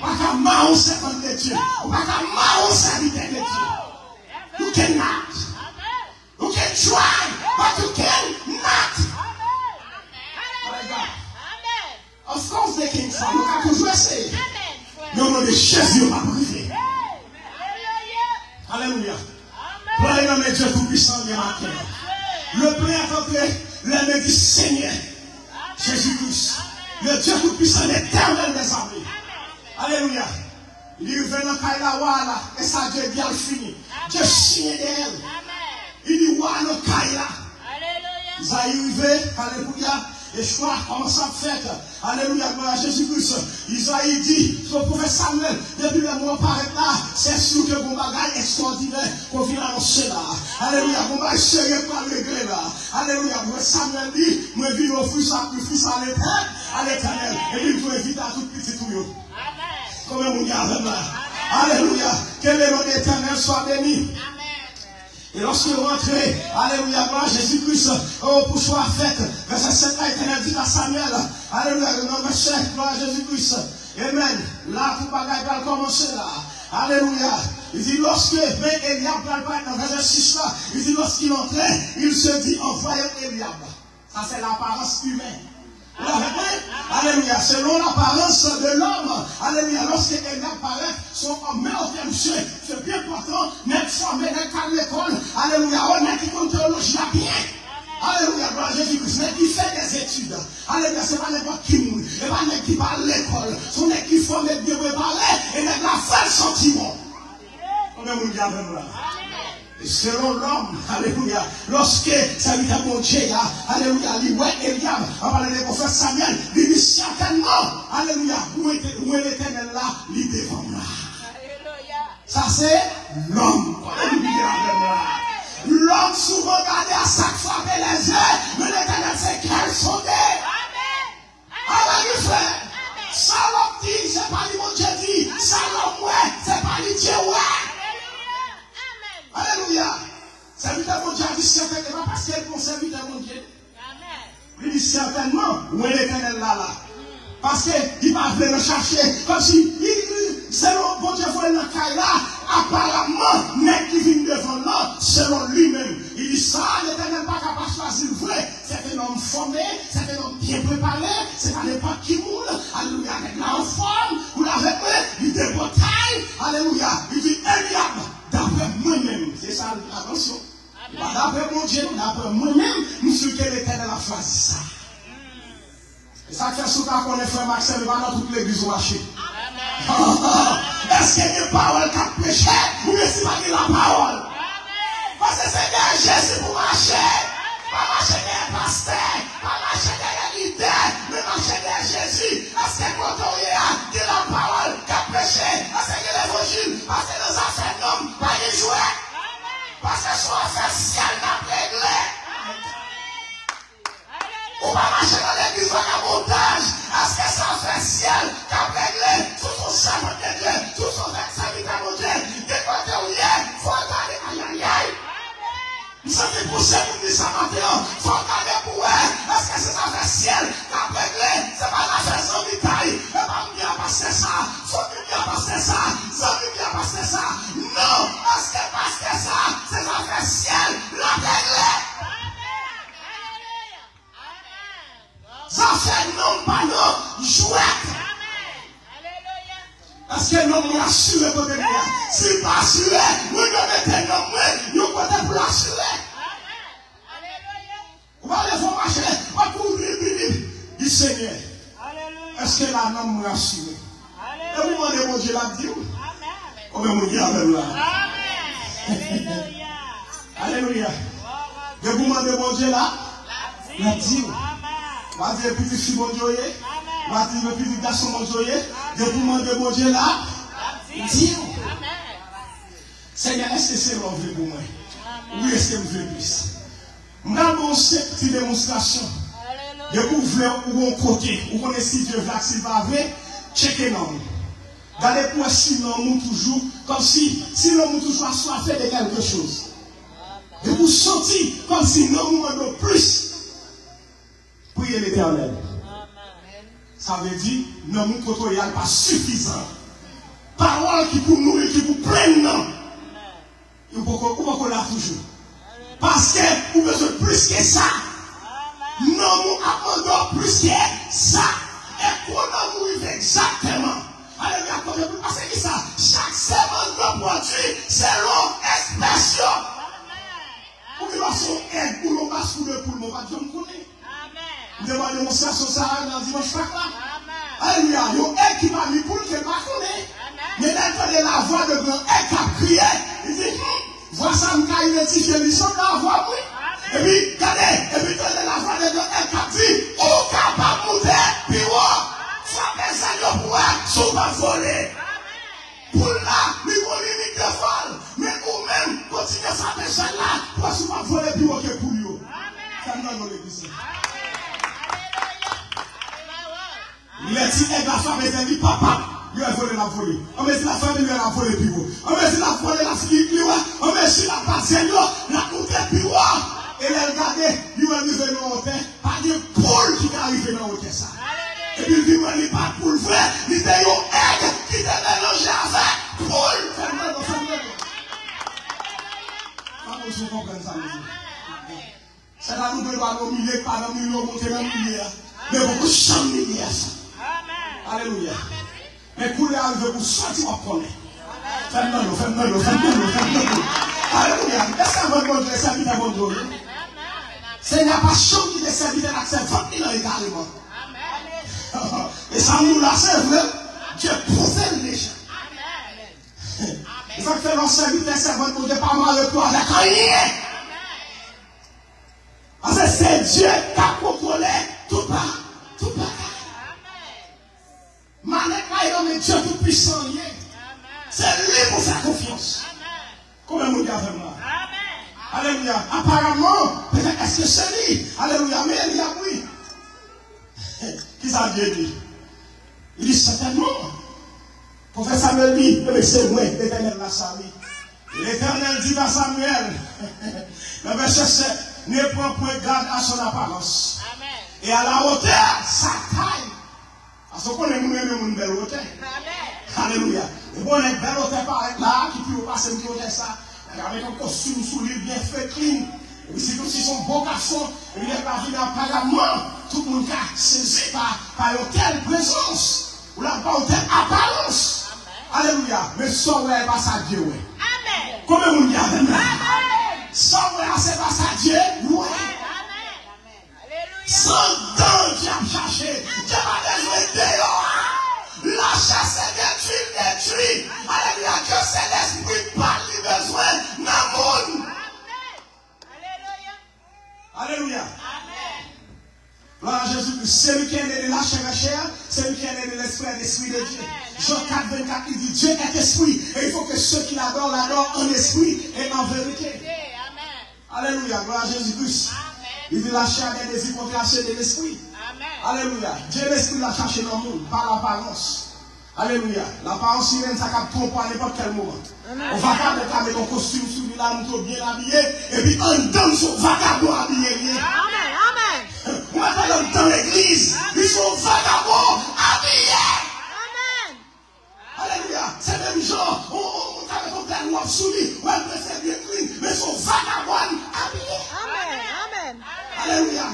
On va faire marron servant de Dieu. On va faire marron serviteur de Dieu. You cannot. You can try, but you cannot. Of course they can try. Nous avons toujours essayé. Mais au nom de Jésus, on va priver. Alléluia. Prenez le nom de Dieu Tout-Puissant le matin. Le plein est l'ennemi du Seigneur. Jésus-Christ. Le Dieu Tout-Puissant, l'éternel des armées. Alléluia. Il est venu dans Kaila, et ça Dieu dit, il fini. Dieu signe d'elle. Il dit, Wala Kaila. Ils arrivent, alléluia. Et je crois comment ça fait. Alléluia, gloire à Jésus-Christ. Isaïe dit, son prophète Samuel, depuis le moment paraît là, c'est sûr que mon bagage extraordinaire qu'on vient annoncer là. Alléluia, vous m'avez chéri pour le régler là. Alléluia, vous Samuel dit, moi je vais offrir sacrifice à l'éternel. Et puis vous invitez à tout petit tout. Amen. Comment vous gardez là? Alléluia, que le nom de l'éternel soit béni. Et lorsque vous rentrez, alléluia, gloire à Jésus-Christ, pour choix fait, verset 7, l'éternel dit à Samuel, alléluia, le nom de chef, gloire à Jésus-Christ. Amen. Là, tout bagaille va commencer là. Alléluia. Il dit, lorsque Eliab va le dans verset 6 là, il dit, lorsqu'il entrait, il se dit, envoyez Eliab. Ça, c'est l'apparence humaine. Alléluia, selon l'apparence de l'homme, alléluia, lorsque Eliab paraît, son homme, mais au monsieur, c'est bien important, n'est formé, n'est qu'à l'école, alléluia, on est qui compte théologie à bien. Alléluia, gloire à Jésus-Christ, n'est qui fait des études. Alléluia, c'est pas n'importe qui mouille, et pas n'est qui parle l'école, c'est n'est qui forme et bien préparé, et n'est la fait le sentiment. On est mon diable là. Selon l'homme, alléluia, lorsque serviteur mon Dieu, alléluia, Eliab, on parle des prophètes Samuel, il dit certainement, alléluia, où est l'éternel là, il devant là. Ça c'est l'homme, l'homme souvent gardé à chaque fois les yeux, mais l'éternel c'est qu'elle sondé. Amen, frère. Ça l'homme dit, c'est pas lui mon Dieu dit, ça l'homme ouais, c'est pas lui Dieu ouais. Alléluia. Serviteur mon Dieu a dit certainement parce qu'elle est serviteur mon Dieu. Amen. Il dit certainement où est l'éternel là. Parce qu'il va venir le chercher. Comme si, selon mon Dieu, il faut aller dans le cas là. Apparemment, n'est qui vient devant là, selon lui-même. Il dit ça, l'éternel n'a pas capable de choisir le vrai. C'est un homme formé, c'est un homme bien préparé, c'est pas n'importe qui moule. Alléluia, avec la forme, vous l'avez fait, il débotaille. Alléluia, il dit Eliab. D'après moi-même, c'est ça l'attention. D'après mon Dieu, d'après moi-même, nous sommes que l'éternel a choisi ça. Et ça fait souvent qu'on est frère Maxime, il va dans toute l'église marcher. Est-ce qu'il y a une parole qui a prêché ou bien c'est pas la parole? Parce que c'est bien Jésus pour marcher. Pas marcher derrière pasteur, pas marcher derrière leader, mais marcher derrière Jésus. Est-ce que quand on y a de la parole qui a prêché, est-ce que l'évangile, parce que les affaires d'hommes, pas y jouer. Parce que son affaire ciel n'a pas réglé. Ou pas marcher dans l'église vagabondage. Est-ce que ça fait ciel qui a réglé tout son serment de Dieu, tout son serviteur de Dieu. Dès qu'on est où il est, il faut regarder, aïe aïe aïe. Nous sommes poussés pour dire ça maintenant. Il faut regarder pour eux. Est-ce que c'est l'affaire ciel qui a réglé? C'est pas l'affaire sans détail. Et pas bien passer ça. Faut bien passer ça. Sans bien passer ça. Non. Est-ce que passer ça, c'est l'affaire ciel l'a réglé? Ça fait non, pas non, jouette. Parce que l'homme est assuré pour venir. S'il n'est pas assuré, nous devons mettre un homme, nous devons pour l'assurer. Vous allez vous marcher, vous allez courir, dit Seigneur. Est-ce que l'homme est assuré? Et vous demandez mon Dieu la dire? Comment vous dites avec là? Alléluia. Et vous demandez mon Dieu là? La dire. Va dire petit fille mon Dieu, va dire petit garçon mon Dieu, de vous demander mon Dieu là, dis. Seigneur, est-ce que c'est l'envie pour moi? Oui, est-ce que vous voulez plus? Nous avons cette petite démonstration. De vous voulez ou un côté, ou on est si Dieu va, s'il va vrai, checkez l'homme. Gardez pour si l'homme toujours, comme si l'homme toujours assoiffé de quelque chose. De vous sentir comme si l'homme veut plus. Priez l'Éternel. Ça veut dire, non, mon côté n'est pas suffisant. Parole qui pour nourrir, qui pour prendre, il faut qu'on l'a toujours. Parce que vous besoin plus que ça. Non, nous attendons plus que ça. Et qu'on a mouru exactement. Alléluia, parce que ça, chaque semaine de produit, c'est l'eau expression. Pour que l'on soit aide, pour l'on passe pour le poule, on va dire, on connaît. Nous devons une démonstration ça dans dimanche là. Alléluia. Il y a un qui m'a mis pour que je ne connaisse. Mais là, il y a la voix de grand un qui a crié. Il dit, vois ça, il a identifié l'issue de la voix, oui. Et puis, regardez, et puis, il y a la voix de grand un qui a dit, ou capable de monter, puis frappez ça, pour sous ma volée. Pour là, il faut limite de vol. Mais vous-même, continuez ça. matin, celle-là, toi, tu vas voler plus haut que pour lui. Ça me donne l'église. Il est dit, la femme est dit, papa, lui a volé la volée. On met la femme, lui a volé plus haut. On met la volée, la fille, plus haut. On met la patienne, la coûte plus haut. Et elle regardait, lui a arrivé dans l'hôtel, pas de poule qui est arrivé dans l'hôtel ça. Et puis lui a dit, pas de poule vrai, il était un aigle qui était mélangé avec poule. Vous comprenez ça, c'est là nous devons nous humilier, pas nous humilier, monter dans le milieu. Mais beaucoup de champs humilier ça. Alléluia. Mais pour les arriver, vous sortir à prendre. Fais-moi. Alléluia. Est-ce que votre Dieu est servi à votre Dieu? C'est la passion qui est servie à l'accès 20 000 ans également. Et ça nous l'a servi. Dieu prouve les gens. Il faut que l'on servit des servants pour ne pas mal de toi avec rien. Parce que c'est Dieu qui a contrôlé tout pas. Mais Dieu tout puissant. C'est lui pour faire confiance. Comment nous dit avec moi? Alléluia. Apparemment, peut-être est-ce que c'est lui? Alléluia. Mais il y a oui. Qui ça Dieu dit? Il dit certainement. Prophète Samuel dit, mais c'est moi, l'Éternel l'a servi. L'Éternel dit à Samuel, le verset 7, ne prends point garde à son apparence. Amen. Et à la hauteur, sa taille. Parce qu'on est une belle hauteur. Alléluia. Et bon, une belle hauteur par là, qui peut passer une hauteur ça, avec un costume sous lui bien fait, clean. Et puis c'est comme si son beau garçon, il est parvenu apparemment, tout le monde a saisi par une telle présence. Ou la pas une telle apparence. Alléluia. Mais sans ouais, pas ça Dieu. Amen. Comment vous dites? Amen. Sans ouais, c'est pas ça Dieu. Ouais. Sans dents, Dieu a cherché. Dieu a besoin de la chasse est détruite. Alléluia. Dieu c'est l'esprit par lui besoin d'un monde. Alléluia. Gloire à Jésus, c'est lui qui est né de la chair, c'est lui qui est né de l'esprit de Dieu. Jean 4, 24, il dit Dieu est esprit. Et il faut que ceux qui l'adorent en esprit et en vérité. Alléluia, gloire à Jésus-Christ. Il dit la chair des désirs contrastés de l'esprit. Alléluia. Dieu l'esprit l'a cherché dans le monde, par l'apparence. Alléluia. L'apparence humaine, ça capte trop à n'importe quel moment. On va pas mettre un costume sous lui là, nous bien habillé, et puis on donne son vagabond habillé. Amen. On va pas dans l'église, ils sont vagabonds habillés. Amen. Alléluia. C'est même genre, on t'avait ton père noir sous lui, on va faire bien clean, mais ils sont vagabonds habillés. Amen. Alléluia.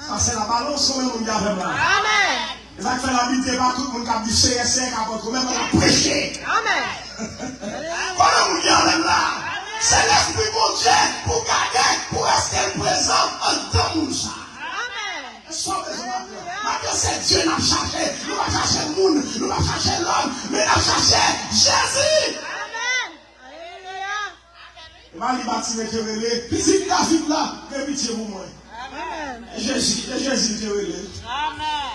Ça c'est la balance quand même on dit avec moi. Amen. Et ça fait la vie pas tout le monde qui a dit CSC, qui a votre même on a prêché. Amen. Comment on dit avec moi? C'est l'esprit de Dieu pour garder, pour rester présent en tant que ça. Amen. Maintenant c'est Dieu qui a cherché. Nous va chercher le monde, nous va chercher l'homme, mais nous va chercher Jésus. Amen. Alléluia. Ma liberté te relève. Puis si David là, que pitié pour moi. Amen. Jésus te relève. Amen.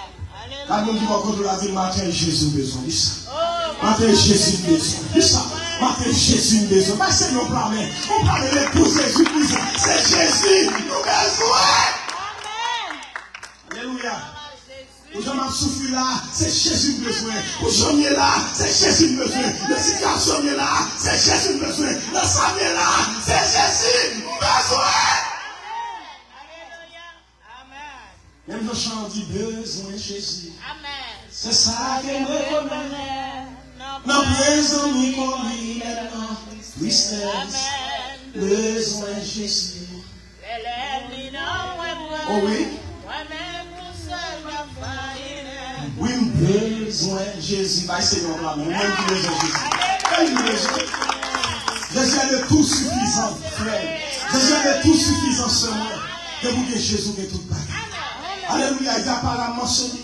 Quand nous disons contre la vie, matin Jésus besoin de ça. Matin Jésus besoin de ça. Matin Jésus besoin. Mais c'est nos plans. On parle de l'épouse Jésus-Christ. C'est Jésus nous besoin. Alléluia. Pour jean m'as soufflé là, c'est Jésus besoin. Pour jean là, c'est Jésus besoin. Le situation là, c'est Jésus besoin. Le salut là, c'est Jésus besoin. Même le chant dit besoin Jésus. Amen. C'est ça que me connaît. Non, besoin ni conduit maintenant. Tristesse. Besoin Jésus. Oh oui. Oui, besoin Jésus. Bah, Seigneur, là, même besoin Jésus. Jésus est de tout suffisant, frère. Jésus est de tout suffisant seulement. De vous que Jésus est tout bagarre. Alléluia, il apparemment celui.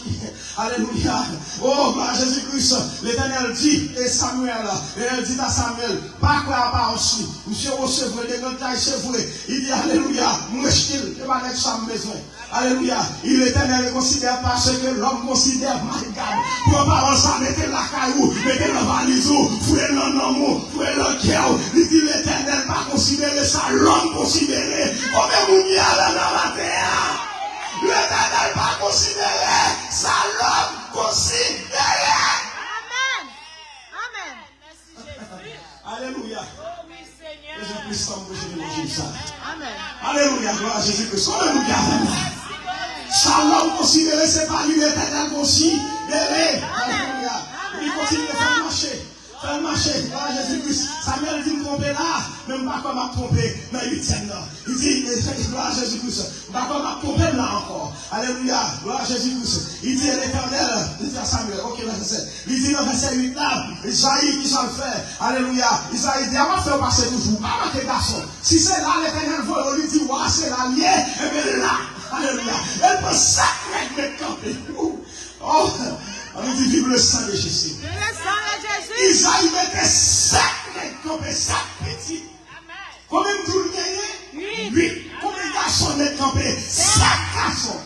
Alléluia. Oh, gloire à Jésus-Christ. L'Éternel dit, et Samuel, l'Éternel dit à Samuel, pas quoi à part aussi. Monsieur recevez, les grands tailles recevez. Il dit, Alléluia, moi je t'ai, je vais mettre ça besoin. Alléluia. Il l'Éternel considère parce que l'homme considère, my God, pour parole ça, mettez la caillou, mettez la valise, fouillez le nom, fouillez le cœur. Il dit, l'Éternel pas considérer ça, l'homme considéré. Comme il y a là dans la terre. L'Éternel pas considéré, ça l'homme considéré. Amen. Amen. Alléluia. Oh oui, Seigneur. Jésus-Christ s'embauche de ça. Amen. Alléluia, gloire à Jésus-Christ. Alléluia. Ça l'homme considéré, c'est pas lui l'Éternel considéré. Alléluia. Il continue de faire marcher. Faire marcher, gloire à Jésus-Christ. Samuel dit me tromper là, même pas comme m'a trompé dans le 8e là. Il dit, gloire à Jésus-Christ, pas comme m'a trompé là encore. Alléluia, gloire à Jésus-Christ. Il dit l'Éternel, il dit à Samuel, ok, verset 7. Il dit dans verset 8 là, Isaïe qui s'en fait. Alléluia. Isaïe dit, on va faire passer toujours. Pas marquer garçon. Si c'est là, l'Éternel veut, on lui dit, ouais, c'est là, lié, et bien là. Alléluia. Elle peut sacrer camper. Oh, on lui dit, vive le sang de Jésus. Le sang de Jésus. Isaïe mettait 5 campés, 5 petits. Combien de tout le gagné? 8. Combien de garçons mettent campés? 5 garçons.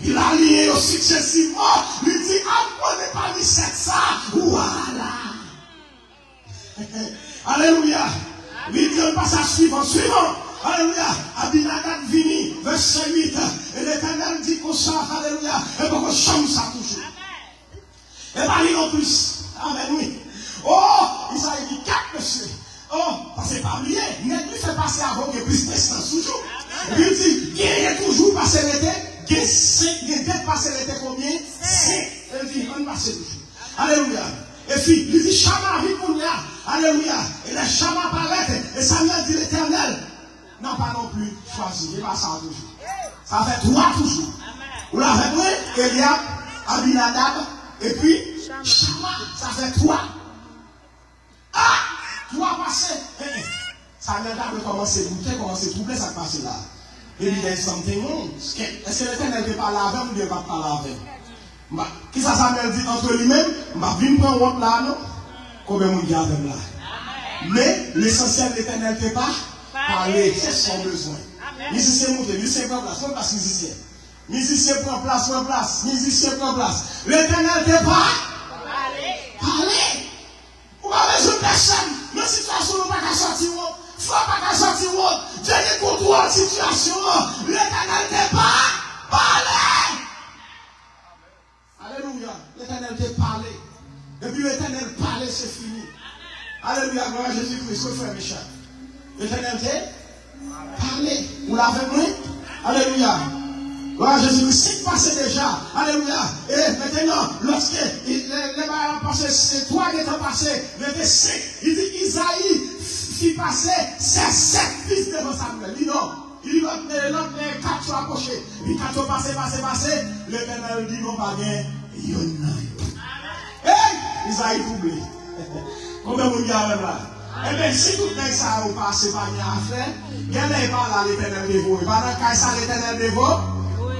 Il a lié successivement. Il dit, on n'est pas mis 7 ça. Voilà. Alléluia. Il dit, le passage suivant. Alléluia. Abinadab vini, verset 8. Et l'Éternel dit qu'on chante, alléluia. Et qu'on chante ça toujours. Et pas lui non plus. Amen, oui. Oh, Isaïe dit 4 monsieur. Oh, parce que pas oublié. Il lui fait passer avant que plus distance toujours. Il dit, qui est toujours passé l'été? Qui est passé l'été combien? 5. Il dit, on passe toujours. Alléluia. Et puis, il dit, Chama, vite pour là. Alléluia. Et les Chama paraissent. Et Samuel dit, l'Éternel n'a pas non plus choisi. Il pas ça toujours. Ça fait 3 toujours. Vous l'avez vu? Eliab, Abinadab, et puis Chama. Ça fait 3. Ah! 3 passés. Samuel a commencé à commencer à troubler ça passe là. Et il dit, something wrong. Est-ce que l'Éternel ne parle avec ou ne va pas parler avec? Qui ça Samuel dit entre lui-même? Je vais prendre honte là, non? Combien de monde garde là? Mais l'essentiel de l'Éternel ne peut pas parler, c'est son besoin. Musicien monte, musicien prend place, on passe musicien. Musicien prend place, musicien prend place. L'Éternel ne peut pas parler. Vous avez une personne, dans une situation où vous ne pouvez pas sortir, il ne faut pas sortir, Dieu est contrôle la situation, l'Éternel ne peut pas parler. Alléluia, l'Éternel te parle. Depuis l'Éternel parle, c'est fini. Alléluia, gloire à Jésus-Christ, frère Michel. L'Éternel te parle. Vous l'avez vu? Alléluia. Gloire à Jésus-Christ, c'est passé déjà. Alléluia. Et maintenant, lorsque les barres ont passé, c'est 3 qui sont passés, il était 5. Il dit Isaïe fit passer ses 7 fils devant Samuel. Il dit non. Il dit l'autre 4 sont approchés. Puis 4 sont passés. L'Éternel dit non, pas bien. Hey! Isaïe troublé. Combien de monde y a là? Eh bien, si tout le monde ça a passé par rien à faire, il n'y a pas là l'Éternel de vous. Pendant qu'il ça l'Éternel de vous,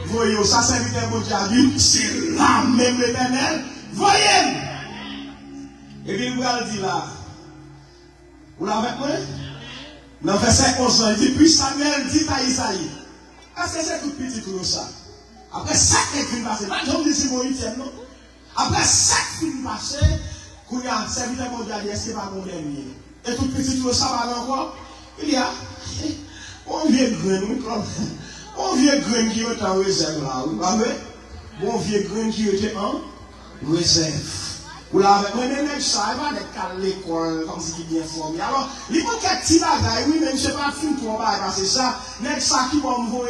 voyez, ça c'est l'Éternel qui a dit, c'est là même l'Éternel. Voyez! Et puis, vous allez dire là, vous l'avez moi? Dans verset 11, il dit, puis Samuel dit à Isaïe, est-ce que c'est tout petit tout ça? Après 5 films passés, pas j'en dis c'est mon 8e, non? Après 5 films passés, qu'on y a serviteur mondial, est-ce qu'il va mon dernier? Et tout petit tout ça va encore? Il y a, on vient grain qui est en réserve là, vous voyez? Bon vieux grain qui était en réserve. Vous l'avez, mais même ça, il va aller à l'école, comme si il est bien formé. Alors, il faut qu'il y ait un petit bagage, oui, mais je ne sais pas film pour moi, parce que ça, n'est ça qui va me voir,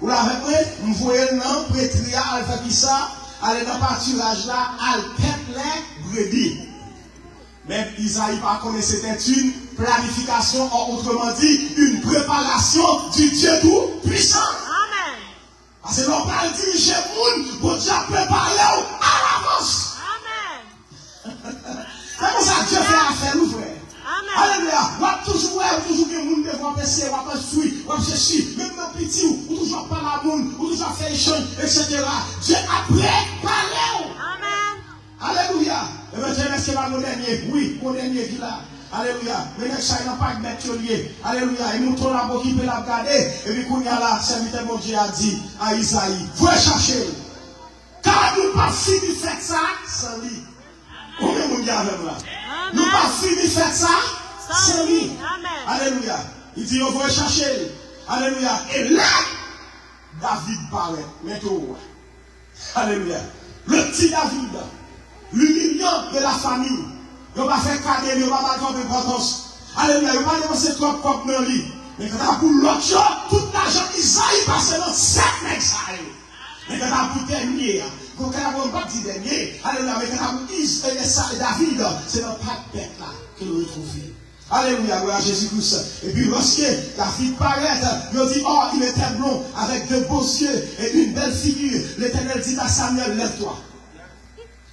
vous l'avez, me voir, non, prêtria, elle fait qui ça, aller dans le pâturage là, elle pète les brebis. Mais Isaïe pas connaît, c'était une planification, autrement dit, une préparation du Dieu tout puissant. Amen. Parce que l'on parle de diriger le monde pour déjà préparer à l'avance. Amen. C'est pour ça que Dieu fait affaire, nous frères. Amen. Alléluia. On va toujours que le monde devant passer, on va pas suivre, on va chercher, même dans le petit, ou toujours pas la monde, ou toujours fait échange, etc. Dieu a préparé. Amen. Alléluia. Et maintenant, est-ce que va mon dernier? Oui, mon dernier qui là. Alléluia. Mais ça n'a pas de mettre lié. Alléluia. Et nous tournons la boque qui peut la garder. Et puis, quand il y a là, serviteur mon Dieu a dit à Isaïe, vous chercher. Car nous pas fini de faire ça sans lui. Combien de monde y a avec là? Nous pas fini de faire ça sans lui. Alléluia. Il dit, on va chercher. Alléluia. Et là, David paraît. Maintenant, alléluia. Le petit David, l'union de la famille. Il va faire cadeau, il va mettre en importance. Alléluia. Il va dépenser trop comme dans lui. Mais quand pour l'autre chose, tout l'argent d'Isaïe passe dans 7 mètres. Mais quand pour dernier, quand on va dire dernier, alléluia. Mais quand pour David, c'est dans pas de bête là que nous retrouvons. Alléluia, gloire à Jésus-Christ. Et puis lorsque David paraît, il dit, oh, il était blond, avec de beaux yeux et une belle figure. L'Éternel dit à Samuel, lève-toi.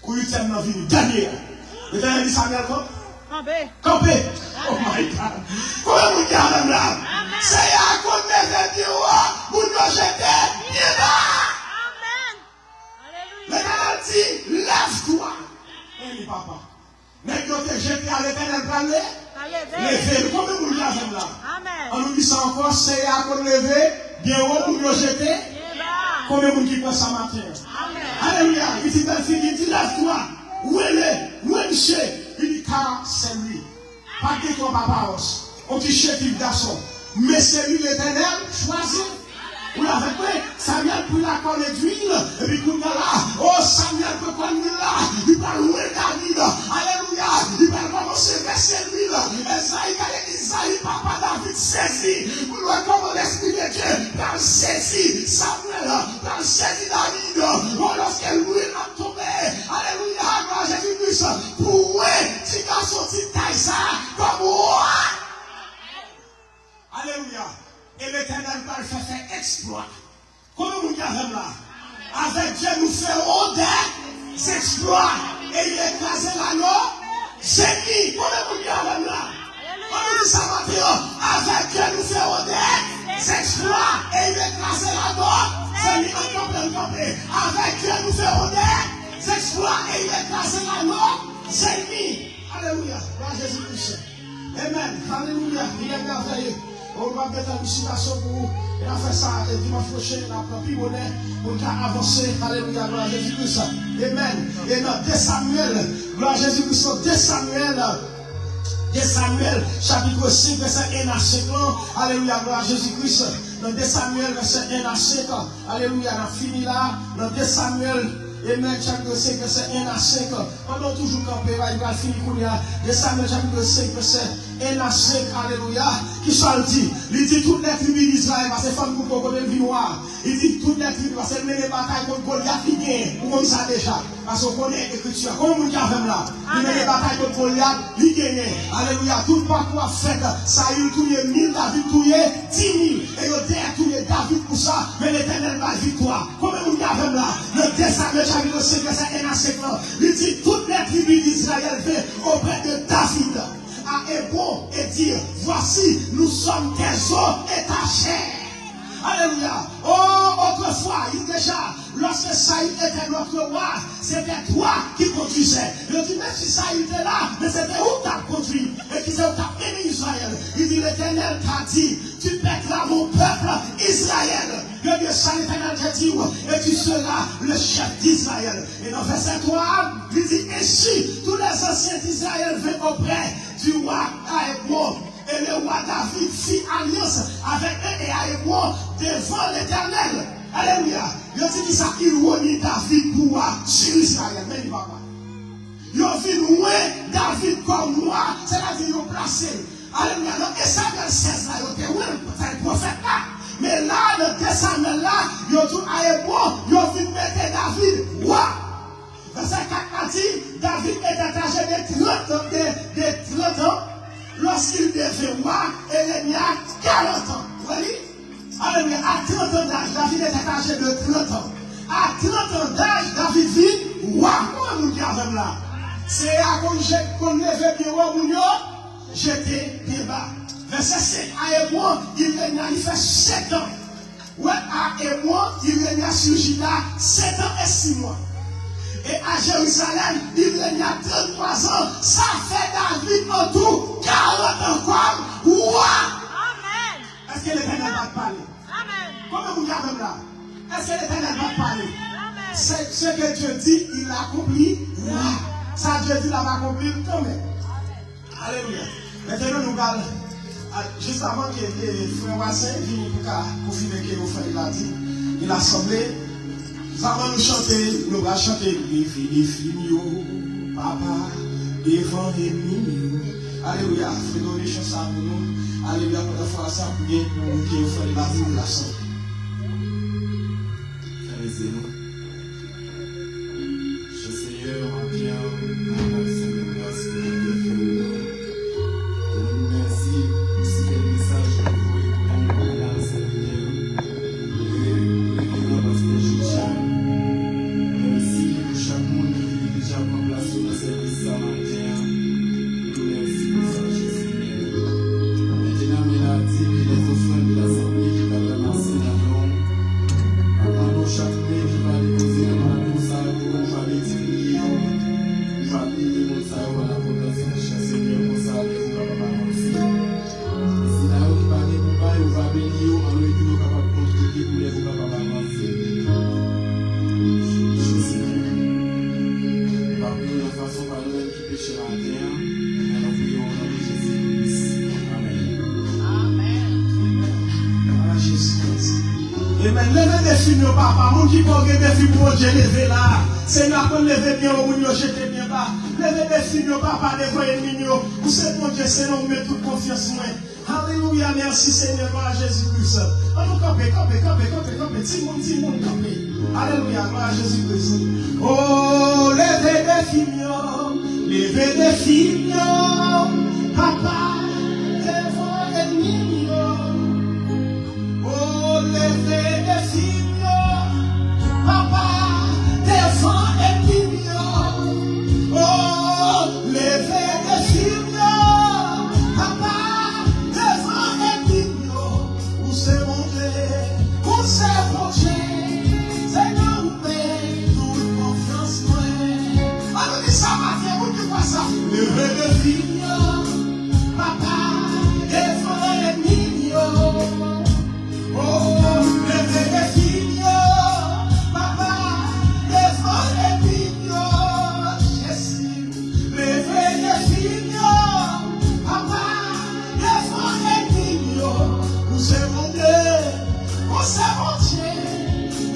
Quand il t'aime dans la vie, Daniel. L'Éternel dit Samuel, campé. Campé. Oh my God. Comment vous dites là? C'est à cause de mes vidéos, vous nous jetez bien bas. L'Éternel dit, lève-toi. Et papa. Mais quand tu es jeté à l'Éternel, parler. Lever, combien vous dites là? On nous dit ça encore, c'est à cause de lever, bien haut pour nous jeter. Combien vous dites ça matin? Alléluia. Il dit, il dit, lève-toi. Où est monsieur? Il dit, car c'est lui. Pas que ton papa, on dit chef de garçon. Mais c'est lui l'Éternel choisi. Vous l'avez fait, Samuel peut la connaître d'huile, et puis qu'on a là, oh Samuel peut connaître là, il va louer David, alléluia, il va commencer à verser l'huile, Isaïe, papa David saisi, vous voyez comment l'Esprit de Dieu, par saisi Samuel, par saisi David, oh lorsque l'huile a tombé, alléluia, gloire à Jésus-Christ, pour tu vas sortir taille ça, comme moi, alléluia. Et l'Éternel va le faire exploit. Comment vous dites là? Avec Dieu, nous ferons des exploits. Et il écrase l'anneau. J'ai mis. Comment vous dites là? On dit ça maintenant. Avec Dieu, nous ferons des exploits. Et il écrase l'anneau. J'ai mis en campé. Avec Dieu, nous ferons des exploits. Et il écrase l'anneau. J'ai mis. Alléluia. Gloire à Jésus-Christ. Amen. Alléluia. Il est merveilleux. On va mettre une situation pour vous. Et on va faire ça dimanche prochain. On va plus bonnet pour avancer. Alléluia, gloire à Jésus-Christ. Amen. Et dans 2 Samuel, gloire à Jésus-Christ, 2 Samuel, chapitre 5, verset 1 à 5. Alléluia, gloire à Jésus-Christ. Dans 2 Samuel, verset 1 à 5. Alléluia, on a fini là. Dans 2 Samuel, Amen, chapitre 5, verset 1 à 5. Pendant toujours campé, il va finir pour nous. 2 Samuel, chapitre 5, verset 1 à 5. Alléluia. Qui soit le dit? Il dit toutes les tribus d'Israël, parce que femmes pour qu'on vie noire. Il dit toutes les tribus, parce qu'elles mènent les batailles contre Goliath, qui gagne. Vous connaissez ça déjà. Parce qu'on connaît l'écriture. Comment vous dites là? Il mène les batailles contre Goliath, qui gagne. Alléluia. Tout pas quoi fait. Saül touillé 1000, David touillé 10 000. Et le dernier touillé David pour ça. Mais l'Éternel va victoire. Comment vous dites là? Le 2 Samuel, chapitre 5, verset 1 à 5. Il dit toutes les tribus d'Israël viennent auprès de David à Hébron et dire, voici, nous sommes tes os et ta chair. Alléluia. Oh, autrefois, déjà, lorsque Saül était notre roi, c'était toi qui conduisais. Il dit, même si Saül était là, mais c'était où tu as conduit. Et qui c'est où tu as aimé Israël. Il dit, l'Éternel t'a dit, tu pèteras mon peuple Israël. Le Dieu saint l'Éternel t'a dit, et tu seras le chef d'Israël. Et dans verset 3, il dit, ainsi, tous les anciens d'Israël viennent auprès du roi à Hébron. Et le roi David fit alliance avec eux et à Hébron devant l'Éternel. Alléluia. Il dit ça, il renie David pour sur Israël. Mais il va pas. Il a vu louer David comme roi, c'est-à-dire il a placé. Alléluia. Donc, et Samuel 16 là, il a dit, prophète là. Mais là, le 2 Samuel là, il a dit à Hébron, il a vu mettre David roi. Verset 4 a dit, David était âgé de 30 ans. Lorsqu'il devait roi, et il y a 40 ans. Vous voyez? Alléluia. À 30 ans d'âge, David était âgé de 30 ans. À 30 ans d'âge, David vit roi. Comment nous disons là? C'est à cause qu'on levait bien roi, j'étais bien bas. Verset 5 à Hébron, il fait 7 ans. Ouais, et moi, il régna sur Juda 7 ans et 6 mois. Et à Jérusalem, il régna 33 ans. Ça fait David en tout 40 ans comme roi. Amen. Est-ce que l'Éternel va te parler? Amen. Comment vous regardez là? Est-ce que l'Éternel va te parler? Amen. C'est ce que Dieu dit, il l'accomplit. Ça, Dieu dit, il va accomplir quand même. Alléluia. Maintenant, nous parlons, juste avant que le frère Wassin vienne pour confirmer que le frère l'a dit, il a semblé, avant nous chanter, nous allons chanter les filles, papa, devant les minions. Alléluia. Frère, donner chance à nous. Alléluia. Pour la fois, ça, pour que le frère l'a dit, la chanter. Allez-y. Seigneur, en bien, dans la sainte grâce que vous avez fait. Je vous remercie pour ce message que vous avez donné dans cette vidéo. Et parce que je tiens. Merci pour chaque monde qui est déjà en place sur le service ce matin. Merci pour ça, Jésus. Maintenant, il a dit que les offrandes de l'Assemblée qui va ramasser dans l'homme. Avant chaque main qui va déposer dans la pousse à l'eau, on va l'étudier. On va prier mon ça, on va la potentiel de chasser bien mon ça, et on va pas avancer. Et si là, on va aller pour on va bénir, on va être capable de contribuer pour les capables d'avancer. Jésus. On va prier de façon par nous qui péché la terre, et nous prions au nom de Jésus-Christ. Amen. Ah, Jésus-Christ. Et même lever des filles, papa, mon qui peut des filles pour Dieu lever là. Seigneur, quand lever bien au monde, jeter bien bas. Lever des filles, papa, des fois mignon. Vous savez, mon Dieu, Seigneur, on met toute confiance en moi. Alléluia, merci Seigneur, gloire à Jésus-Christ. On nous camper. Petit monde, camper. Alléluia, gloire à Jésus-Christ. Oh, levez des filles, papa, devant les mignons. Oh, levez des filles, papa, devant les mignons. Oh, levez des filles, papa, devant les mignons. Où c'est mon Dieu, Seigneur, vous mettez toute confiance en moi. On nous dit ça matin, vous dites quoi ça? Levez des filles, papa, devant les mignons. Oh, levez des filles, papa, devant les mignons. Jésus, levez des filles, papa, devant les mignons. Où c'est mon Dieu,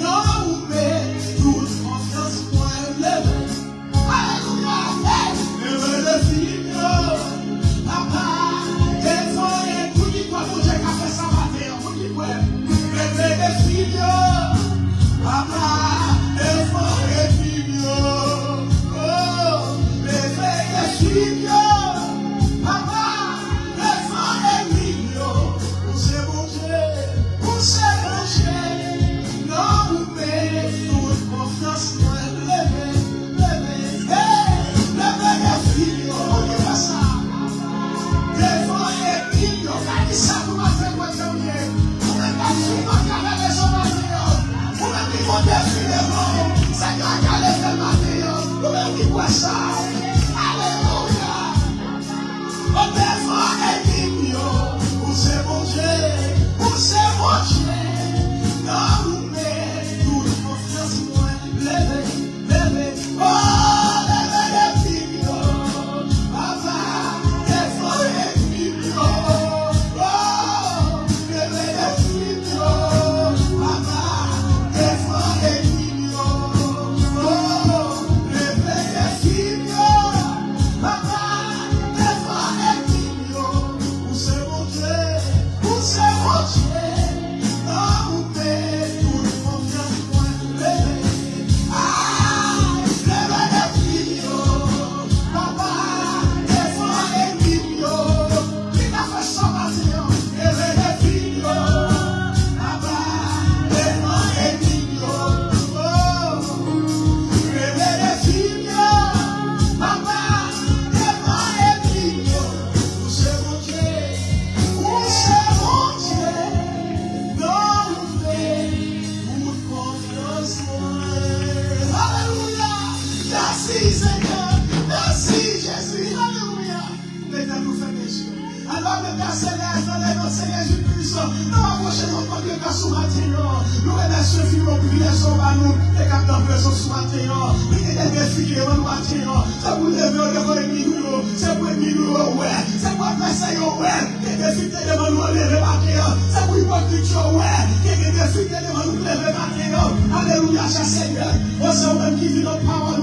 non, vous mettez toute confiance en moi. Levez, alléluia, levez des filles, papa, devant les mignons. Vous dites quoi, mon Dieu, qu'a fait ça matin? Vous dites quoi? Levez des filles, papa, devant les mignons. Oh, levez des filles, papa, devant les mignons. Où c'est mon Dieu? Où c'est mon Dieu? Non, vous mettez toute confiance en moi. Levez des filles, on dit pas ça. Devant les mignons, on dit ça pour ma faire quoi de mieux. On a des filles, on a des hommes à dire. On a des ce matin. Nous remercions Philippe pour les gens à nous. Et quand on fait ce matin, il y a des filles qui nous matin. C'est pour lever le milieu. C'est pour le milieu. C'est pour faire ça. Il y a des filles qui nous lever le matin. C'est pour l'hypocriture. Il y a des filles qui nous lever le matin. Alléluia, cher Seigneur. On sait même qui vit notre parole.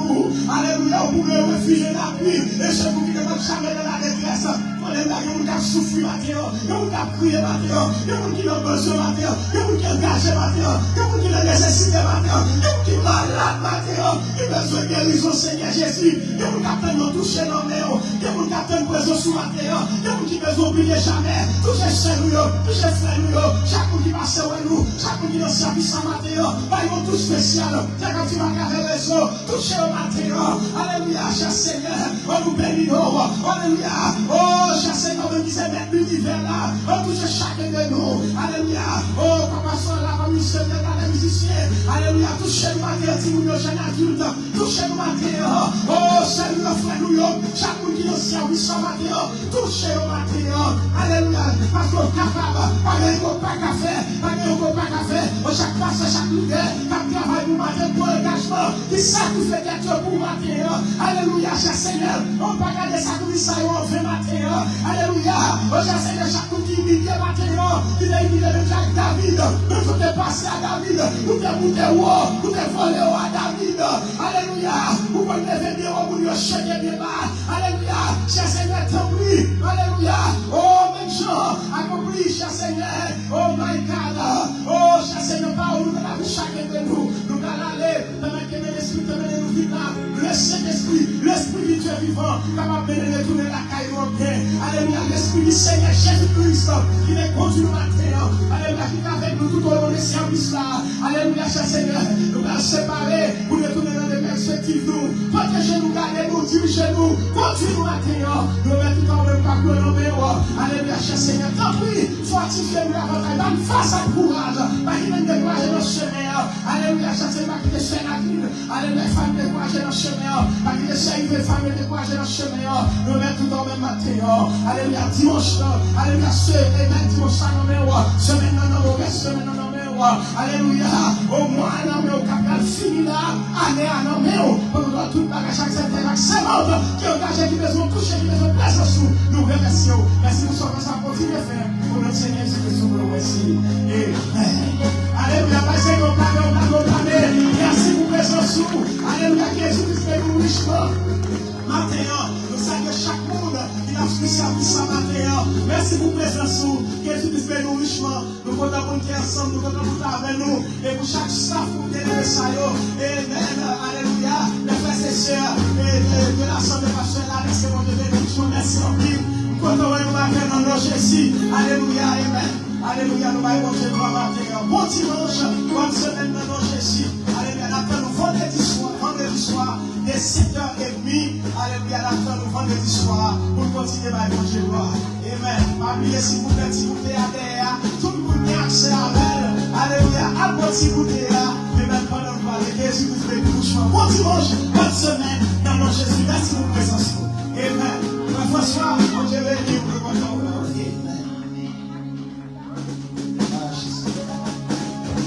Alléluia, vous pouvez réfugier la pluie. Et chez vous qui ne vont jamais dans la détresse. On est là, il y a un souffle matin. Il y a un crié matin. Il y a un qui a besoin matin. Il y a un qui est engagé matin. Il y a un qui a nécessité matin. Il y a un qui est malade matin. Il a besoin de guérison, Seigneur Jésus. Il y a un qui a besoin de toucher nos mains. Il y a un qui a besoin de présence sous matin. Il y a un qui a besoin d'oublier jamais. Toucher chez nous, toucher frère nous. Chaque qui passe avec nous. Chaque qui est dans le service à matin. Pas un tout spécial. C'est quand tu vas garder les eaux. Toucher au matin. Alléluia, cher Seigneur. On nous bénit. Alléluia. Oh, cher Seigneur, même qui s'est mettre l'univers là. On touche chacun de nous. Alléluia. Oh, papa, soeur, la famille, Seigneur, les musiciens. Alléluia. Touchez-nous matin, si nous, nos jeunes adultes. Touchez-nous matin. Oh, salut, nos frères, nous, chaque monde qui est au service au matin. Touchez-nous matin. Alléluia. Parce qu'on est capable. Pas qu'à faire. Pas qu'à faire. Chaque passe, chaque lumière. Quand travail pour matin, pour l'engagement. Qui sacrifie quelque pour matin. Alléluia, cher Seigneur. On ne peut pas garder ça comme ça, on fait matin. Alléluia. Oh, cher Seigneur, chaque monde qui vit matin. Qui est imité de Jacques David. Nous sommes passés à David. Nous sommes montés haut. Nous sommes volés à David. Alléluia. Vous pouvez venir au bout de chaque débat. Alléluia. Cher Seigneur, t'en prie. Alléluia. Oh, même Jean, accompli, cher Seigneur. Oh, my God. Oh, cher Seigneur, parole, nous allons chacun de nous. Nous allons aller dans l'esprit de nous vivant. Le Saint-Esprit, l'Esprit du Dieu vivant, capable de retourner la caille au bien. Alléluia. L'Esprit du Seigneur Jésus-Christ, qui est conduit le matin. Alléluia. Qui est avec nous tout au long des services là. Alléluia, cher Seigneur. Nous allons séparer pour retourner dans les perspectives nous. Protégez-nous, gardez-nous, dirigez-nous. Conduisez-nous matin. Nous mettons tout en même parcours dans nos. Alléluia, cher Seigneur. Tant pis, fortifiez-nous la bataille. Donne face à courage. Pas qu'il ne décourage nos chemins. Alléluia, cher Seigneur. Pas qu'il ne soit la ville. Alléluia, femme décourage nos chemins. Pas qu'il ne soit une femme décourage nos chemins. Nous mettons tout en même matin. Alléluia, dimanche. Alléluia, dimanche à nos. Semaine dans nos mains. Semaine dans nos mains. Alléluia. Au moins, nous avons capable fini là. Année à nos mains. Pour nous donner tout le bagage, chaque seconde. Qui est engagé, qui besoin de toucher, qui besoin de placer sous. Nous remercions. Merci pour ce que ça continue de faire. Pour notre Seigneur Jésus-Christ, nous le remercions. Alléluia. Merci pour présence sous. Alléluia. Jésus-Christ fait nous richement. Matin, nous saluons chaque monde qui a fait service ce matin. Merci pour présence sous. Jésus-Christ fait nous richement. Nous comptons pour nous ensemble, nous comptons pour avec nous. Et pour chaque staff, pour bien aimer ça. Amen. Alléluia. Les frères et sœurs de l'Assemblée pastorale, c'est mon Dieu bénédiction. Merci en Bible. Nous comptons pour nous matin dans nos Jésus. Alléluia. Amen. Alléluia. Nous allons manger pour matin. Bon dimanche, bonne semaine dans nos Jésus. Alléluia. Nous vendredi soir, dès 7h30. Alléluia. Nous vendredi soir pour continuer à manger gloire. Amen. Oubliez si vous plaît, si vous plaît, tout le monde a accès à elle. Alléluia. À bon si vous plaît là. Mais même pendant le parler, Jésus vous fait du bouchement. Bon dimanche, bonne semaine dans nos Jésus. Merci pour votre présence. Amen. François, on te bénit pour le content.